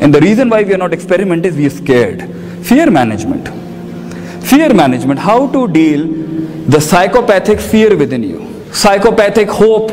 And the reason why we are not experiment is we are scared. Fear management. Fear management. How to deal the psychopathic fear within you. Psychopathic hope.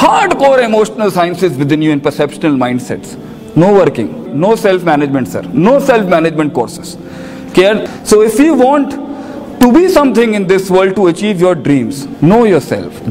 hardcore emotional sciences within you and perceptual mindsets. No working, no self-management, sir. No self-management courses. Care. So if you want to be something in this world, to achieve your dreams, know yourself.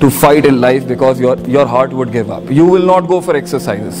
to fight in life because your heart would give up. You will not go for exercises.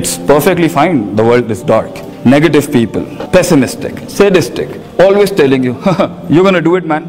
It's perfectly fine. The world is dark. Negative people, pessimistic, sadistic, always telling you, you're gonna do it, man.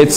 It's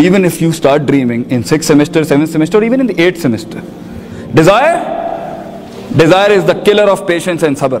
Even if you start dreaming in 6th semester, 7th semester, or even in the 8th semester. Desire is the killer of patience and sabr.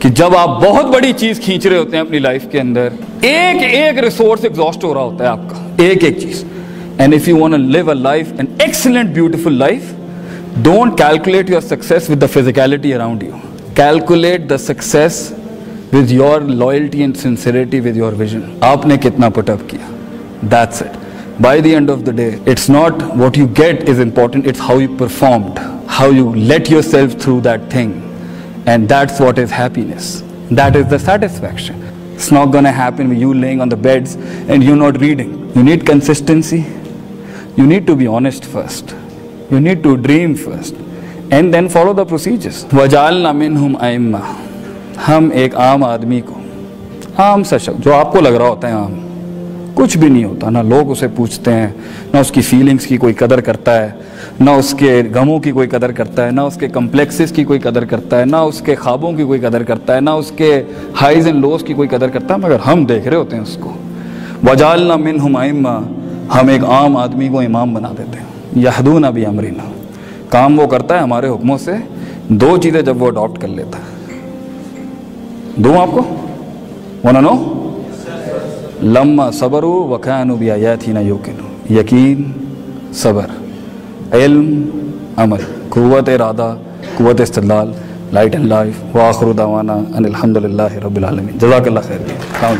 کہ جب آپ بہت بڑی چیز کھینچ رہے ہوتے ہیں اپنی لائف کے اندر، ایک ایک ریسورس ایگزاسٹ ہو رہا ہوتا ہے آپ کا، ایک ایک چیز. And if you want to live a life an excellent beautiful life, don't calculate your success with the physicality around you, calculate the success with your loyalty and sincerity with your vision. آپ نے کتنا put up کیا، that's it. By the end of the day, it's not what you get is important, it's how you performed, how you let yourself through that thing. And that's what is happiness. That is the satisfaction. It's not going to happen with you laying on the beds and you not reading. You need consistency. You need to be honest first. You need to dream first. And then follow the procedures. وَجَعَلْنَا مِنْهُمْ أَئِمَّةً. ہم ایک عام آدمی کو، عام سا شخص جو آپ کو لگ رہا ہوتا ہے عام، کچھ بھی نہیں ہوتا، نہ لوگ اسے پوچھتے ہیں، نہ اس کی فیلنگز کی کوئی قدر کرتا ہے، نہ اس کے غموں کی کوئی قدر کرتا ہے، نہ اس کے کمپلیکسز کی کوئی قدر کرتا ہے، نہ اس کے خوابوں کی کوئی قدر کرتا ہے، نہ اس کے ہائیز اینڈ لوز کی کوئی قدر کرتا ہے، مگر ہم دیکھ رہے ہوتے ہیں اس کو. وَجَعَلْنَا مِنْهُمْ أَئِمَّةً. ہم ایک عام آدمی کو امام بنا دیتے ہیں. يَهْدُونَ بِأَمْرِنَا. کام وہ کرتا ہے ہمارے حکموں سے. دو چیزیں جب وہ اڈاپٹ کر لیتا ہے، دو آپ کو wanna know؟ لما صبروا وكانوا بآياتنا يوقنون. یقین، صبر، علم، عمل، قوت ارادہ، قوت استدلال، لائٹ اینڈ لائف. وآخر دعوانا ان الحمد للہ رب العالمین. جزاک اللہ خیر.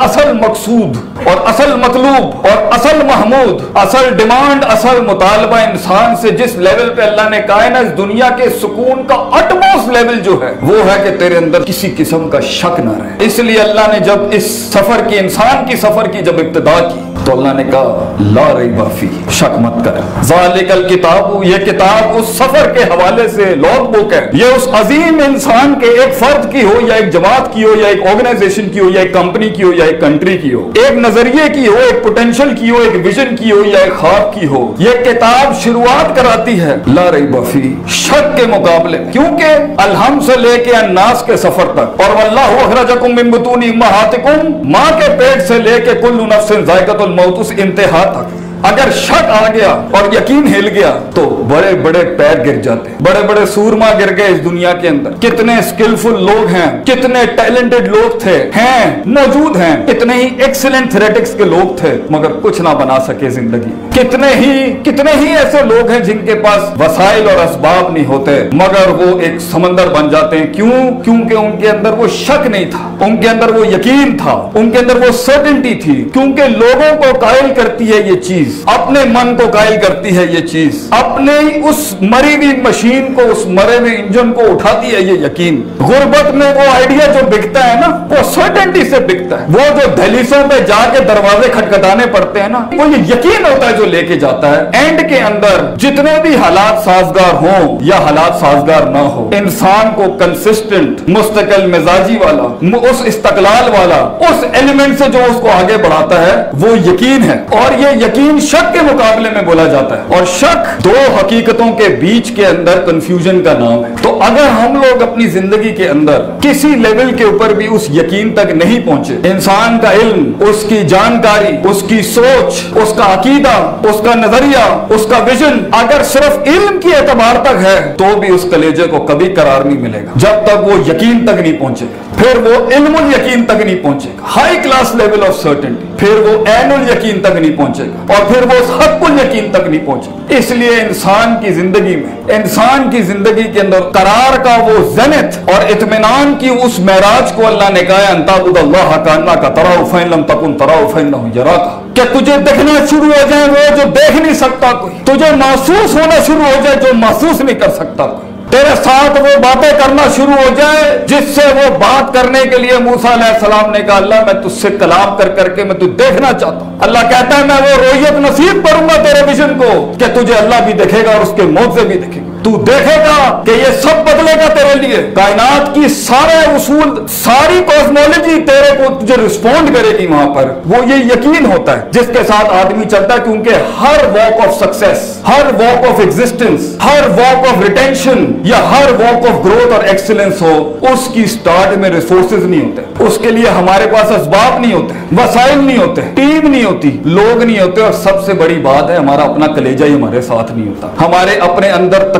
اصل مقصود اور اصل مطلوب اور اصل محمود، اصل ڈیمانڈ، اصل مطالبہ انسان سے جس لیول پہ اللہ نے کہا ہے نا، اس دنیا کے سکون کا اٹموسٹ لیول جو ہے وہ ہے کہ تیرے اندر کسی قسم کا شک نہ رہے. اس لیے اللہ نے جب اس سفر کی، انسان کی سفر کی جب ابتدا کی تو اللہ نے کہا لا ریب فی، شک مت کر. ذالک الکتاب، یہ کتاب اس سفر کے حوالے سے لاگ بک ہے. یہ اس عظیم انسان کے، ایک فرد کی ہو یا ایک جماعت کی ہو یا ایک آرگنائزیشن کی ہو یا ایک کمپنی کی ہو یا ایک کنٹری کی ہو، ایک نظریے کی ہو، ایک پوٹینشل کی ہو، ایک ویژن کی ہو یا ایک خواب کی ہو، یہ کتاب شروعات کراتی ہے لا ریب فی، شک کے مقابلے. کیونکہ الحمد سے لے کے الناس کے سفر تک، اور واللہ اخرجکم من بطون امہاتکم، ماں کے پیٹ سے لے کے کل نفس ذائقۃ الموت، اس انتہا تک اگر شک آ گیا اور یقین ہل گیا تو بڑے بڑے پیر گر جاتے، بڑے بڑے سورما گر گئے اس دنیا کے اندر. کتنے اسکلفل لوگ ہیں، کتنے ٹیلنٹڈ لوگ تھے، ہیں، موجود ہیں، کتنے ہی ایکسلنٹ تھریٹکس کے لوگ تھے مگر کچھ نہ بنا سکے زندگی. کتنے ہی ایسے لوگ ہیں جن کے پاس وسائل اور اسباب نہیں ہوتے مگر وہ ایک سمندر بن جاتے ہیں. کیوں؟ کیونکہ ان کے اندر وہ شک نہیں تھا، ان کے اندر وہ یقین تھا، ان کے اندر وہ سرٹنٹی تھی. کیونکہ لوگوں کو قائل کرتی ہے یہ چیز، اپنے من کو قائل کرتی ہے یہ چیز، اپنے اس مری ہوئی مشین کو، اس مرے ہوئے انجن کو اٹھاتی ہے یہ یقین. غربت میں وہ آئیڈیا جو بکتا ہے نا وہ سرٹنٹی سے بکتا ہے. وہ جو دہلیزوں پہ جا کے دروازے کھٹکھٹانے پڑتے ہیں نا، وہ یہ یقین ہوتا ہے جو لے کے جاتا ہے. اینڈ کے اندر جتنے بھی حالات سازگار ہوں یا حالات سازگار نہ ہو، انسان کو کنسسٹنٹ، مستقل مزاجی والا، اس استقلال والا، اس ایلیمنٹ سے جو اس کو آگے بڑھاتا ہے وہ یقین ہے. اور یہ یقین شک کے مقابلے میں بولا جاتا ہے. اور شک دو حقیقتوں کے بیچ کے اندر کنفیوژن کا نام ہے. تو اگر ہم لوگ اپنی زندگی کے اندر کسی لیول کے اوپر بھی اس یقین تک نہیں پہنچے، انسان کا علم، اس کی جانکاری، اس کی سوچ، اس کا عقیدہ، اس کا نظریہ، اس کا ویژن اگر صرف علم کی اعتبار تک ہے تو بھی اس کلیجے کو کبھی قرار نہیں ملے گا جب تک وہ یقین تک نہیں پہنچے گا. پھر وہ علم الیقین تک نہیں پہنچے گا، high class level of certainty. پھر وہ عین الیقین تک نہیں پہنچے گا، اور پھر وہ حق الیقین تک نہیں پہنچے گا. اس لیے انسان کی زندگی میں، انسان کی زندگی کے اندر قرار کا وہ زنت اور اطمینان کی اس معراج کو اللہ نے کہا ان تعبد اللہ کانک تراہ فإن لم تکن تراہ فإنہ یراک، کہ تجھے دیکھنا شروع ہو جائے وہ جو دیکھ نہیں سکتا کوئی، تجھے محسوس ہونا شروع ہو جائے جو محسوس نہیں کر سکتا کوئی، تیرے ساتھ وہ باتیں کرنا شروع ہو جائے جس سے وہ بات کرنے کے لیے موسیٰ علیہ السلام نے کہا اللہ میں تجھ سے کلام کر کے میں تجھے دیکھنا چاہتا ہوں. اللہ کہتا ہے میں وہ رویت نصیب کروں گا تیرے ویژن کو کہ تجھے اللہ بھی دیکھے گا اور اس کے معجزے بھی دیکھے گا. تو دیکھے گا کہ یہ سب بدلے گا تیرے لیے. کائنات کی سارے اصول، ساری کاسمولوجی تیرے کو تجھے رسپونڈ کرے گی وہاں پر. وہ یہ یقین ہوتا ہے جس کے ساتھ آدمی چلتا ہے، کیونکہ ہر واک آف سکسیس، ہر واک آف ایگزسٹنس، ہر واک آف ریٹینشن یا ہر واک آف گروتھ اور ایکسلنس ہو، اس کی سٹارٹ میں ریسورسز نہیں ہوتے، اس کے لیے ہمارے پاس اسباب نہیں ہوتے، وسائل نہیں ہوتے، ٹیم نہیں ہوتی، لوگ نہیں ہوتے، اور سب سے بڑی بات ہے ہمارا اپنا کلیجہ ہی ہمارے ساتھ نہیں ہوتا. ہمارے اپنے اندر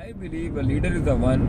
I believe a leader is the one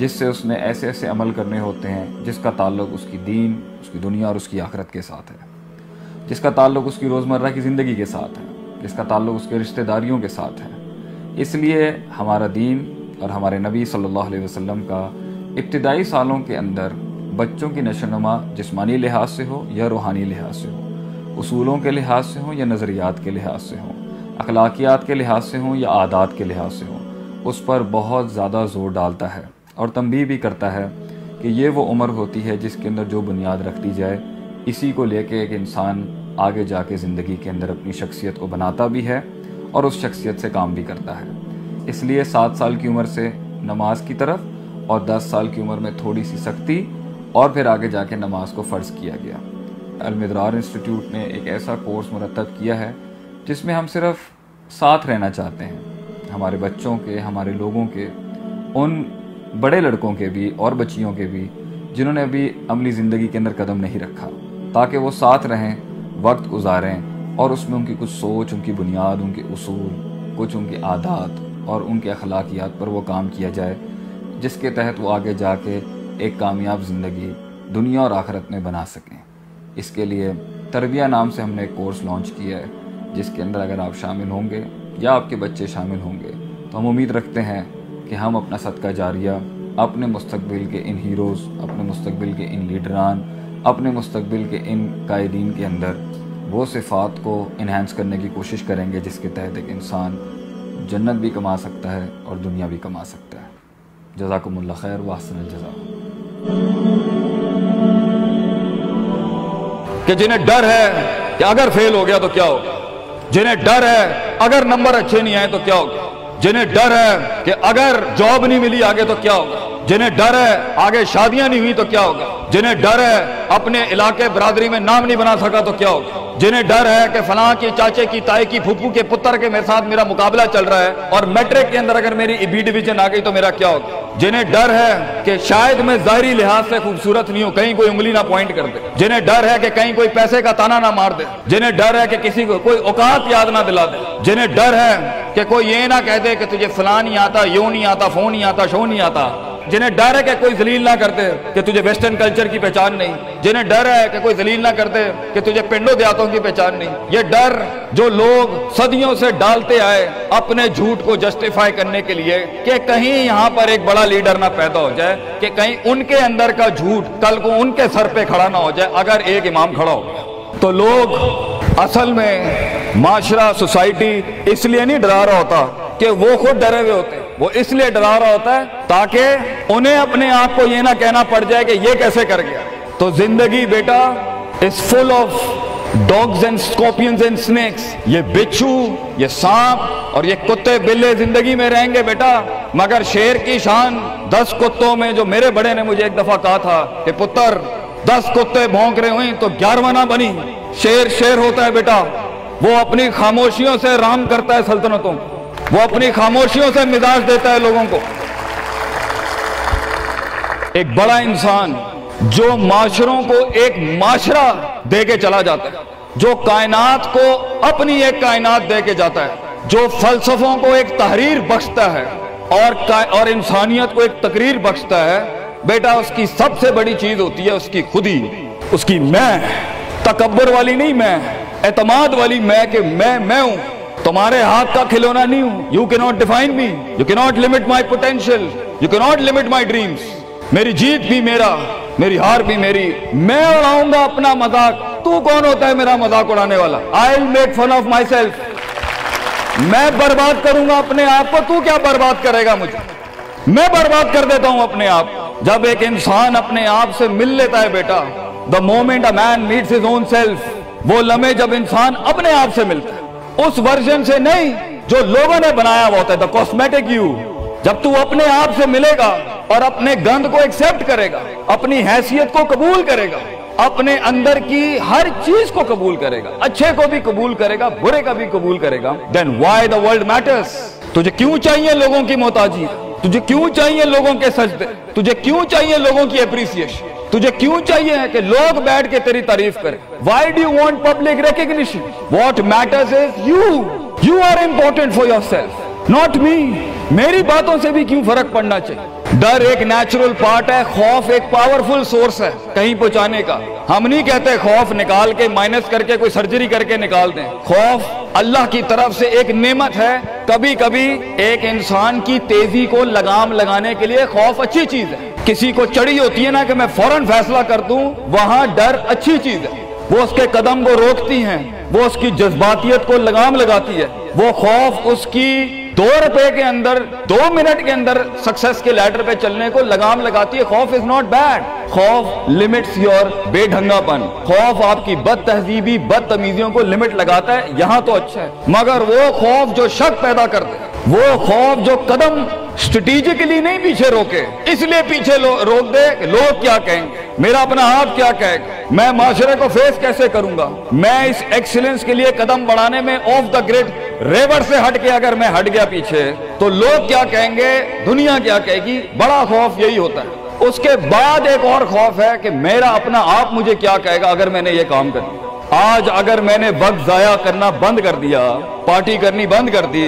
جس سے اس نے ایسے ایسے عمل کرنے ہوتے ہیں جس کا تعلق اس کی دین، اس کی دنیا اور اس کی آخرت کے ساتھ ہے، جس کا تعلق اس کی روزمرہ کی زندگی کے ساتھ ہے، جس کا تعلق اس کے رشتہ داریوں کے ساتھ ہے۔ اس لیے ہمارا دین اور ہمارے نبی صلی اللہ علیہ وسلم کا ابتدائی سالوں کے اندر بچوں کی نشو و نما جسمانی لحاظ سے ہو یا روحانی لحاظ سے ہو، اصولوں کے لحاظ سے ہوں یا نظریات کے لحاظ سے ہوں، اخلاقیات کے لحاظ سے ہوں یا عادات کے لحاظ سے ہوں، اس پر بہت زیادہ زور ڈالتا ہے اور تنبیہ بھی کرتا ہے کہ یہ وہ عمر ہوتی ہے جس کے اندر جو بنیاد رکھ دی جائے، اسی کو لے کے ایک انسان آگے جا کے زندگی کے اندر اپنی شخصیت کو بناتا بھی ہے اور اس شخصیت سے کام بھی کرتا ہے۔ اس لیے 7 سال کی عمر سے نماز کی طرف اور 10 سال کی عمر میں تھوڑی سی سختی اور پھر آگے جا کے نماز کو فرض کیا گیا۔ المدرار انسٹیٹیوٹ نے ایک ایسا کورس مرتب کیا ہے جس میں ہم صرف ساتھ رہنا چاہتے ہیں، ہمارے بچوں کے، ہمارے لوگوں کے، ان بڑے لڑکوں کے بھی اور بچیوں کے بھی جنہوں نے ابھی عملی زندگی کے اندر قدم نہیں رکھا، تاکہ وہ ساتھ رہیں، وقت گزاریں اور اس میں ان کی کچھ سوچ، ان کی بنیاد، ان کے اصول، کچھ ان کی عادات اور ان کے اخلاقیات پر وہ کام کیا جائے، جس کے تحت وہ آگے جا کے ایک کامیاب زندگی دنیا اور آخرت میں بنا سکیں۔ اس کے لیے تربیہ نام سے ہم نے ایک کورس لانچ کیا ہے، جس کے اندر اگر آپ شامل ہوں گے یا آپ کے بچے شامل ہوں گے تو ہم امید رکھتے ہیں کہ ہم اپنا صدقہ جاریہ اپنے مستقبل کے ان ہیروز، اپنے مستقبل کے ان لیڈران، اپنے مستقبل کے ان قائدین کے اندر وہ صفات کو انہینس کرنے کی کوشش کریں گے جس کے تحت ایک انسان جنت بھی کما سکتا ہے اور دنیا بھی کما سکتا ہے۔ جزاکم اللہ خیر و احسن الجزاء۔ کہ جنہیں ڈر ہے کہ اگر فیل ہو گیا تو کیا ہوگا، جنہیں ڈر ہے اگر نمبر اچھے نہیں آئے تو کیا ہوگا، جنہیں ڈر ہے کہ اگر جاب نہیں ملی آگے تو کیا ہوگا، جنہیں ڈر ہے آگے شادیاں نہیں ہوئی تو کیا ہوگا، جنہیں ڈر ہے اپنے علاقے برادری میں نام نہیں بنا سکا تو کیا ہوگا، جنہیں ڈر ہے کہ فلاں کی چاچے کی تائی کی پھپھو کے پتر کے میرے ساتھ میرا مقابلہ چل رہا ہے اور میٹرک کے اندر اگر میری بی ڈویژن آ گئی تو میرا کیا ہوگا، جنہیں ڈر ہے کہ شاید میں ظاہری لحاظ سے خوبصورت نہیں ہوں، کہیں کوئی انگلی نہ پوائنٹ کر دے، جنہیں ڈر ہے کہ کہیں کوئی پیسے کا تانا نہ مار دے، جنہیں ڈر ہے کہ کسی کو کوئی اوقات یاد نہ دلا دے، جنہیں ڈر ہے کہ کوئی یہ نہ کہہ دے کہ تجھے فلاں نہیں آتا، یوں نہیں آتا، فون نہیں آتا، شو نہیں آتا، جنہیں ڈر ہے کہ کوئی ذلیل نہ کرتے کہ تجھے ویسٹرن کلچر کی پہچان نہیں، جنہیں ڈر ہے کہ کوئی ذلیل نہ کرتے کہ تجھے پنڈوں دیہاتوں کی پہچان نہیں، یہ ڈر جو لوگ صدیوں سے ڈالتے آئے اپنے جھوٹ کو جسٹیفائی کرنے کے لیے کہ کہیں یہاں پر ایک بڑا لیڈر نہ پیدا ہو جائے، کہ کہیں ان کے اندر کا جھوٹ کل کو ان کے سر پہ کھڑا نہ ہو جائے اگر ایک امام کھڑا ہو گیا، تو لوگ اصل میں معاشرہ، سوسائٹی اس لیے نہیں ڈرا رہا ہوتا کہ وہ خود ڈرے ہوئے ہوتے، وہ اس لیے ڈرا رہا ہوتا ہے تاکہ انہیں اپنے آپ کو یہ نہ کہنا پڑ جائے کہ یہ کیسے کر گیا۔ تو زندگی بیٹا is full of dogs and scorpions and snakes، یہ بچھو، یہ سانپ اور یہ کتے بلے زندگی میں رہیں گے بیٹا، مگر شیر کی شان 10 کتوں میں، جو میرے بڑے نے مجھے ایک دفعہ کہا تھا کہ پتر 10 کتے بھونک رہے ہوئیں تو 11واں نہ بنی، شیر ہوتا ہے بیٹا، وہ اپنی خاموشیوں سے رام کرتا ہے سلطنتوں، وہ اپنی خاموشیوں سے مزاج دیتا ہے لوگوں کو۔ ایک بڑا انسان جو معاشروں کو ایک معاشرہ دے کے چلا جاتا ہے، جو کائنات کو اپنی ایک کائنات دے کے جاتا ہے، جو فلسفوں کو ایک تحریر بخشتا ہے اور انسانیت کو ایک تقریر بخشتا ہے، بیٹا اس کی سب سے بڑی چیز ہوتی ہے اس کی خودی، اس کی میں، تکبر والی نہیں میں، اعتماد والی میں کہ میں ہوں، تمہارے ہاتھ کا کھلونا نہیں ہوں۔ You cannot define me, you cannot limit my potential, you cannot limit my dreams۔ میری جیت بھی میرا، میری ہار بھی میری، میں اڑاؤں گا اپنا مذاق، تو کون ہوتا ہے میرا مذاق اڑانے والا؟ I'll make fun of myself، میں برباد کروں گا اپنے آپ کو، تو کیا برباد کرے گا مجھے؟ میں برباد کر دیتا ہوں اپنے آپ۔ جب ایک انسان اپنے آپ سے مل لیتا ہے بیٹا، the moment a man meets his own self، وہ لمحے جب انسان اپنے آپ سے ملتا ہے، اس ورژن سے نہیں جو لوگوں نے بنایا ہوا ہوتا ہے، the cosmetic you۔ جب تو اپنے آپ سے ملے گا اور اپنے گند کو ایکسپٹ کرے گا، اپنی حیثیت کو قبول کرے گا، اپنے اندر کی ہر چیز کو قبول کرے گا، اچھے کو بھی قبول کرے گا، برے کا بھی قبول کرے گا، then why the world matters۔ تجھے کیوں چاہیے لوگوں کی محتاجی، تجھے کیوں چاہیے لوگوں کے سجدے، تجھے کیوں چاہیے لوگوں کی اپریسیشن، تجھے کیوں چاہیے کہ لوگ بیٹھ کے تیری تعریف کریں؟ Why do you want public recognition؟ What matters is you are important for yourself، not me۔ میری باتوں سے بھی کیوں فرق پڑنا چاہیے؟ ڈر ایک نیچرل پارٹ ہے، خوف ایک پاورفل سورس ہے کہیں پہنچانے کا۔ ہم نہیں کہتے خوف نکال کے مائنس کر کے کوئی سرجری کر کے نکال دیں۔ خوف اللہ کی طرف سے ایک نعمت ہے۔ کبھی کبھی ایک انسان کی تیزی کو لگام لگانے کے لیے خوف اچھی چیز ہے۔ کسی کو چڑھی ہوتی ہے نا کہ میں فوراً فیصلہ کر دوں، وہاں ڈر اچھی چیز ہے، وہ اس کے قدم کو روکتی ہیں، وہ اس کی جذباتیت کو لگام لگاتی ہے۔ وہ خوف اس کی 2 روپے کے اندر 2 منٹ کے اندر سکسس کے لیڈر پہ چلنے کو لگام لگاتی ہے۔ خوف از ناٹ بیڈ، خوف لمٹس یور بے ڈھنگا پن، خوف آپ کی بد تہذیبی بد تمیزیوں کو لمٹ لگاتا ہے، یہاں تو اچھا ہے۔ مگر وہ خوف جو شک پیدا کر دے، وہ خوف جو قدم اسٹریٹجکلی نہیں پیچھے روکے، اس لیے پیچھے روک دے کہ لوگ کیا کہیں گے، میرا اپنا آپ کیا کہے گا، میں معاشرے کو فیس کیسے کروں گا، میں اس ایکسیلنس کے لیے قدم بڑھانے میں آف دا گریڈ ریور سے ہٹ کے اگر میں ہٹ گیا پیچھے تو لوگ کیا کہیں گے، دنیا کیا کہے گی۔ بڑا خوف یہی ہوتا ہے۔ اس کے بعد ایک اور خوف ہے کہ میرا اپنا آپ مجھے کیا کہے گا اگر میں نے یہ کام کر دیا۔ آج اگر میں نے وقت ضائع کرنا بند کر دیا، پارٹی کرنی بند کر دی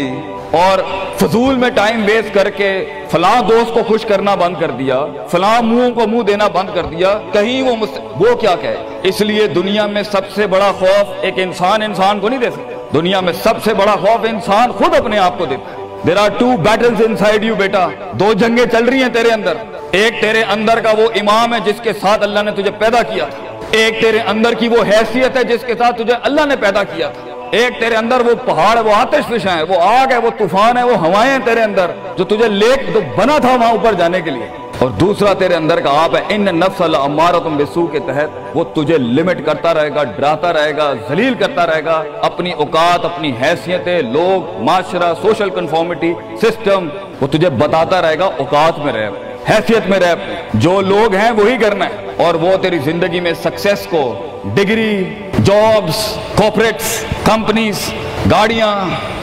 اور فضول میں ٹائم ویسٹ کر کے فلاں دوست کو خوش کرنا بند کر دیا، فلاں منہ کو منہ دینا بند کر دیا، کہیں وہ کیا کہے۔ اس لیے دنیا میں سب سے بڑا خوف ایک انسان کو نہیں دے سکتا۔ دنیا میں سب سے بڑا خوف انسان خود اپنے آپ کو دیتا ہے۔ There are 2 battles inside you بیٹا، 2 جنگیں چل رہی ہیں تیرے اندر۔ ایک تیرے اندر کا وہ امام ہے جس کے ساتھ اللہ نے تجھے پیدا کیا تھا، ایک تیرے اندر کی وہ حیثیت ہے جس کے ساتھ تجھے اللہ نے پیدا کیا تھا، ایک تیرے اندر وہ پہاڑ ہے، وہ آتش فشاں ہے، وہ آگ ہے، وہ طوفان ہے، وہ ہوائیں ہیں تیرے اندر جو تجھے تو بنا تھا وہاں اوپر جانے کے لیے، اور دوسرا تیرے اندر کا آپ ہے ان نفس لامارۃ بالسوء کے تحت وہ تجھے لمٹ کرتا رہے گا، ڈراتا رہے گا، ذلیل کرتا رہے گا، اپنی اوقات، اپنی حیثیتیں، لوگ، معاشرہ، سوشل کنفارمیٹی سسٹم، وہ تجھے بتاتا رہے گا اوقات میں رہ، حیثیت میں رہ، جو لوگ ہیں وہی کرنا ہے، اور وہ تیری زندگی میں سکسیس کو، ڈگری، جابز، کارپوریٹس، کمپنیز، گاڑیاں،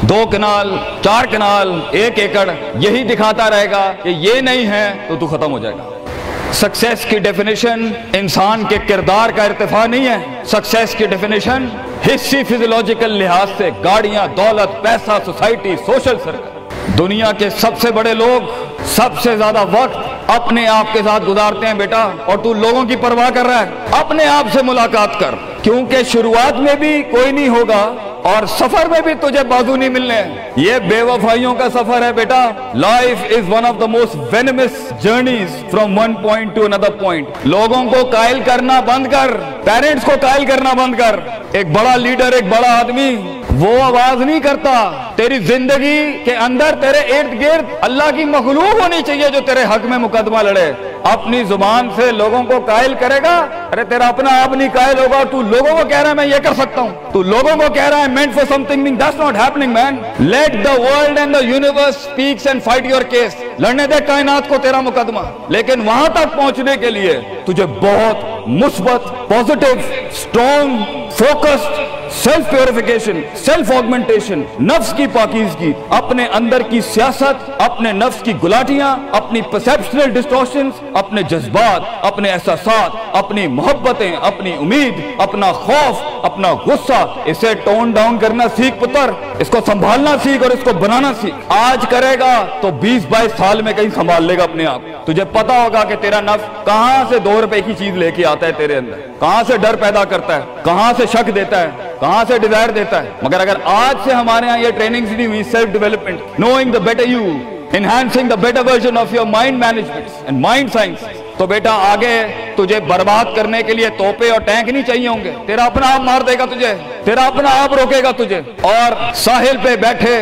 2 کنال، 4 کنال، 1 ایکڑ، یہی دکھاتا رہے گا کہ یہ نہیں ہے تو ختم ہو جائے گا۔ سکسیس کی ڈیفینیشن انسان کے کردار کا ارتفاع نہیں ہے، سکسیس کی ڈیفینیشن حصی فزیولوجیکل لحاظ سے گاڑیاں، دولت، پیسہ، سوسائٹی، سوشل سرکل۔ دنیا کے سب سے بڑے لوگ سب سے زیادہ وقت اپنے آپ کے ساتھ گزارتے ہیں بیٹا، اور تو لوگوں کی پرواہ کر رہا ہے، اپنے آپ سے ملاقات کر، کیونکہ شروعات میں بھی کوئی نہیں ہوگا اور سفر میں بھی تجھے بازو نہیں ملنے، یہ بے وفائیوں کا سفر ہے بیٹا۔ Life is one of the most venomous journeys from one point to another point. لوگوں کو قائل کرنا بند کر، پیرنٹس کو قائل کرنا بند کر۔ ایک بڑا لیڈر، ایک بڑا آدمی وہ آواز نہیں کرتا، تیری زندگی کے اندر تیرے ارد گرد اللہ کی مخلوق ہونی چاہیے جو تیرے حق میں مقدمہ لڑے۔ اپنی زبان سے لوگوں کو قائل کرے گا، ارے تیرا اپنا آپ نہیں قائل ہوگا، تو لوگوں کو کہہ رہا ہے میں یہ کر سکتا ہوں، تو لوگوں کو کہہ رہا ہے meant for something that's not happening man. Let the world and the universe speaks and fight your case. لڑنے دے کائنات کو تیرا مقدمہ، لیکن وہاں تک پہنچنے کے لیے تجھے بہت مثبت، positive, strong, focused, self purification, self augmentation, نفس کی پاکیزگی، اپنے اندر کی سیاست، اپنے نفس کی گلاٹیاں، اپنی پرسیپشنل ڈسٹورشنز، اپنے جذبات، اپنے احساسات، اپنی محبتیں، اپنی امید، اپنا خوف، اپنا غصہ، اسے ٹون ڈاؤن کرنا سیکھ پتر، اس کو سنبھالنا سیکھ اور اس کو بنانا سیکھ۔ آج کرے گا تو 20-22 سال میں کہیں سنبھال لے گا اپنے آپ۔ تجھے پتا ہوگا کہ تیرا نفس کہاں سے 2 روپے کی چیز لے کے آتا ہے تیرے اندر، کہاں سے ڈر پیدا کرتا ہے، کہاں سے شک دیتا ہے، کہاں سے ڈیزائر دیتا ہے۔ مگر اگر آج سے ہمارے ہاں یہ ٹریننگز نہیں ہوئی، self development, knowing the better you, enhancing the better version of your mind management and mind science، تو بیٹا آگے تجھے برباد کرنے کے لیے توپے اور ٹینک نہیں چاہیے ہوں گے، تیرا اپنا آپ مار دے گا تجھے، تیرا اپنا آپ روکے گا تجھے۔ اور ساحل پہ بیٹھے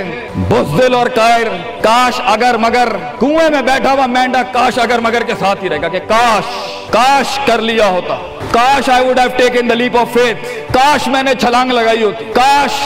بزدل اور قائر، کاش اگر مگر، کنویں میں بیٹھا ہوا مینڈا کاش اگر مگر کے ساتھ ہی رہے گا کہ کاش کر لیا ہوتا، کاش I would have taken the leap of faith، کاش میں نے چھلانگ لگائی ہوتی، کاش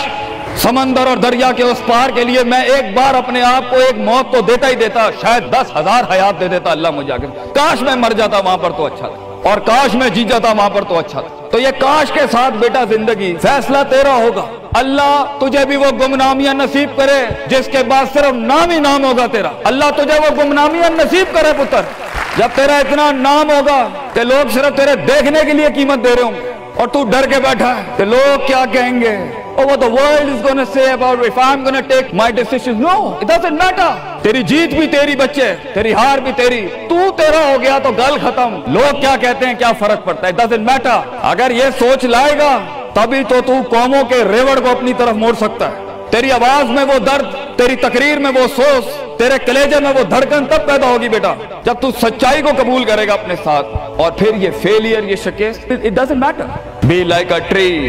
سمندر اور دریا کے اس پار کے لیے میں ایک بار اپنے آپ کو ایک موت تو دیتا ہی دیتا، شاید 10,000 حیات دے دیتا اللہ مجھے آگے، کاش میں مر جاتا وہاں پر تو اچھا تھا، اور کاش میں جی جاتا وہاں پر تو اچھا تھا۔ تو یہ کاش کے ساتھ بیٹا زندگی، فیصلہ تیرا ہوگا۔ اللہ تجھے بھی وہ گمنامیاں نصیب کرے جس کے بعد صرف نام ہی نام ہوگا تیرا، اللہ تجھے وہ گمنامیاں نصیب کرے پتر، جب تیرا اتنا نام ہوگا کہ لوگ صرف تیرے دیکھنے کے لیے قیمت دے رہے ہوں گے، اور تو ڈر کے بیٹھا ہے کہ لوگ کیا کہیں گے، oh what the world is going to say about if I'm going to take my decisions. No, it doesn't matter. تیری جیت بھی تیری بچے، تیری ہار بھی تیری، تو تیرا ہو گیا تو گل ختم، لوگ کیا کہتے ہیں کیا فرق پڑتا ہے، doesn't matter۔ اگر یہ سوچ لائے گا تبھی تو قوموں کے ریوڑ کو اپنی طرف موڑ سکتا ہے۔ تیری آواز میں وہ درد، تیری تقریر میں وہ سوز، تیرے کلیجے میں وہ دھڑکن تب پیدا ہوگی بیٹا جب تو سچائی کو قبول کرے گا اپنے ساتھ، اور پھر یہ فیلئر، یہ شکست، it doesn't matter۔ Be like a tree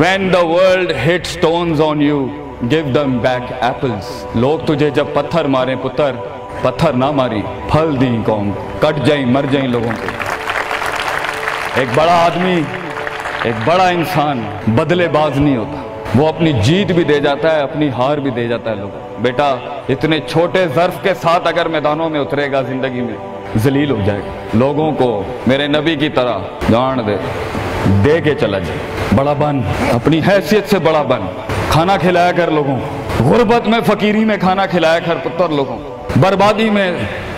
when the world hits stones on you, give them back apples۔ لوگ تجھے جب پتھر ماریں پتر، پتھر نہ ماری، پھل دیں قوم، کٹ جائیں مر جائیں لوگوں کو۔ ایک بڑا آدمی، ایک بڑا انسان بدلے باز نہیں ہوتا، وہ اپنی جیت بھی دے جاتا ہے، اپنی ہار بھی دے جاتا ہے لوگوں۔ بیٹا اتنے چھوٹے ظرف کے ساتھ اگر میدانوں میں اترے گا زندگی میں، ذلیل ہو جائے گا، لوگوں کو میرے نبی کی طرح جان دے کے چلا جائے، بڑا بن، اپنی حیثیت سے بڑا بن، کھانا کھلایا کر لوگوں کو، غربت میں فقیری میں کھانا کھلایا کر پتر لوگوں کو، بربادی میں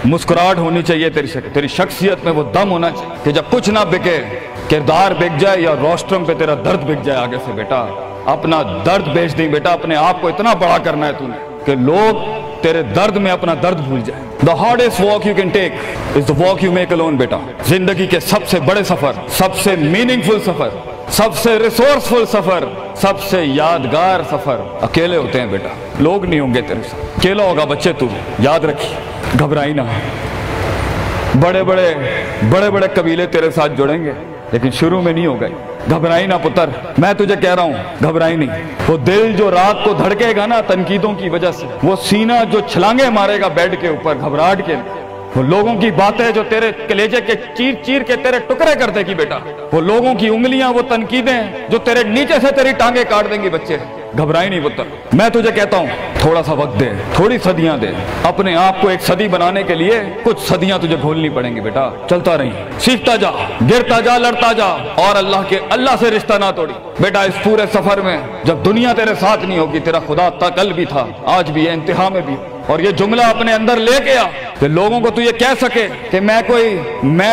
مسکراہٹ ہونی چاہیے، تیری شخصیت میں وہ دم ہونا چاہیے کہ جب کچھ نہ بکے، کردار بک جائے یا روسٹرم پہ تیرا درد بک جائے آگے سے۔ بیٹا اپنا درد بیچ دیں بیٹا، اپنے آپ کو اتنا بڑا کرنا ہے تُونے کہ لوگ تیرے درد میں اپنا درد بھول جائیں۔ The hardest walk you can take is the walk you make alone بیٹا۔ زندگی کے سب سے بڑے سفر، سب سے میننگ فل سفر، سب سے ریسورسفل سفر، سب سے یادگار سفر اکیلے ہوتے ہیں بیٹا، لوگ نہیں ہوں گے تیرے ساتھ، اکیلا ہوگا بچے تو، یاد رکھی، گھبرائی نہ۔ بڑے بڑے قبیلے تیرے ساتھ جڑیں گے لیکن شروع میں نہیں ہو گئے، گھبرائی نہ پتر، میں تجھے کہہ رہا ہوں گھبرائی نہیں۔ وہ دل جو رات کو دھڑکے گا نا تنقیدوں کی وجہ سے، وہ سینہ جو چھلانگے مارے گا بیڈ کے اوپر گھبراہٹ کے، وہ لوگوں کی باتیں جو تیرے کلیجے کے چیر چیر کے تیرے ٹکڑے کر دے گی بیٹا، وہ لوگوں کی انگلیاں، وہ تنقیدیں جو تیرے نیچے سے تیری ٹانگیں کاٹ دیں گی بچے، گھبرائی نہیں پتر۔ میں تجھے کہتا ہوں تھوڑا سا وقت دے، تھوڑی صدیاں دے، اپنے آپ کو ایک صدی بنانے کے لیے کچھ صدیاں تجھے گھولنی پڑیں گی بیٹا، چلتا رہی، سیکھتا جا، گرتا جا، لڑتا جا، اور اللہ سے رشتہ نہ توڑی بیٹا۔ اس پورے سفر میں جب دنیا تیرے ساتھ نہیں ہوگی، تیرا خدا کل بھی تھا، آج بھی ہے، انتہا میں بھی، اور یہ جملہ اپنے اندر لے کے آ کہ لوگوں کو تو یہ کہہ سکے کہ میں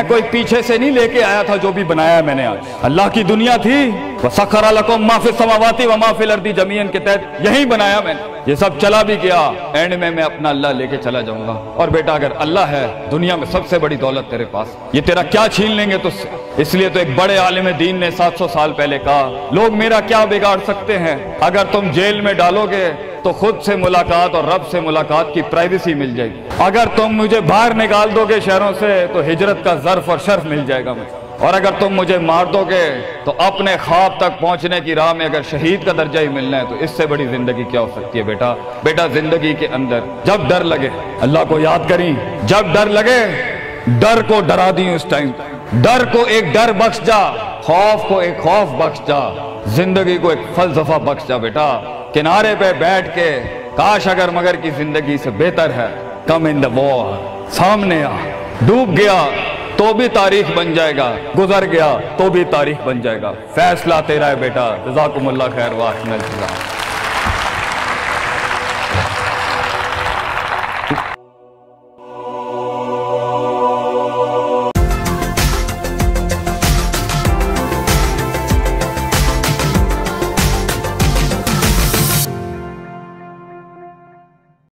کوئی پیچھے سے نہیں لے کے آیا تھا، جو بھی بنایا میں نے آج، اللہ کی دنیا تھی، وَسَخَّرَ لَكُم مَّا فِي السَّمَاوَاتِ وَمَا فِي الْأَرْضِ جَمِيعًا کے تحت یہی بنایا میں نے، یہ سب چلا بھی گیا، اینڈ میں اپنا اللہ لے کے چلا جاؤں گا۔ اور بیٹا اگر اللہ ہے دنیا میں سب سے بڑی دولت تیرے پاس، یہ تیرا کیا چھین لیں گے تجھ سے؟ اس لیے تو ایک بڑے عالم دین نے 700 سال پہلے کہا، لوگ میرا کیا بگاڑ سکتے ہیں، اگر تم جیل میں ڈالو گے تو خود سے ملاقات اور رب سے ملاقات کی پرائیویسی مل جائے گی، اگر تم مجھے باہر نکال دو گے شہروں سے تو ہجرت کا ظرف اور شرف مل جائے گا مجھے، اور اگر تم مجھے مار دو گے تو اپنے خواب تک پہنچنے کی راہ میں اگر شہید کا درجہ ہی ملنا ہے تو اس سے بڑی زندگی کیا ہو سکتی ہے بیٹا زندگی کے اندر جب ڈر لگے اللہ کو یاد کریں، جب ڈر لگے ڈر کو ڈرا دیں، اس ٹائم ڈر کو ایک ڈر بخش جا، خوف کو ایک خوف بخش جا، زندگی کو ایک فلسفہ بخش جا بیٹا۔ کنارے پہ بیٹھ کے کاش اگر مگر کی زندگی سے بہتر ہے، کم ان دا وار، سامنے آ، ڈوب گیا تو بھی تاریخ بن جائے گا، گزر گیا تو بھی تاریخ بن جائے گا، فیصلہ تیرا ہے بیٹا۔ جزاکم اللہ خیر، واحسن الجزا۔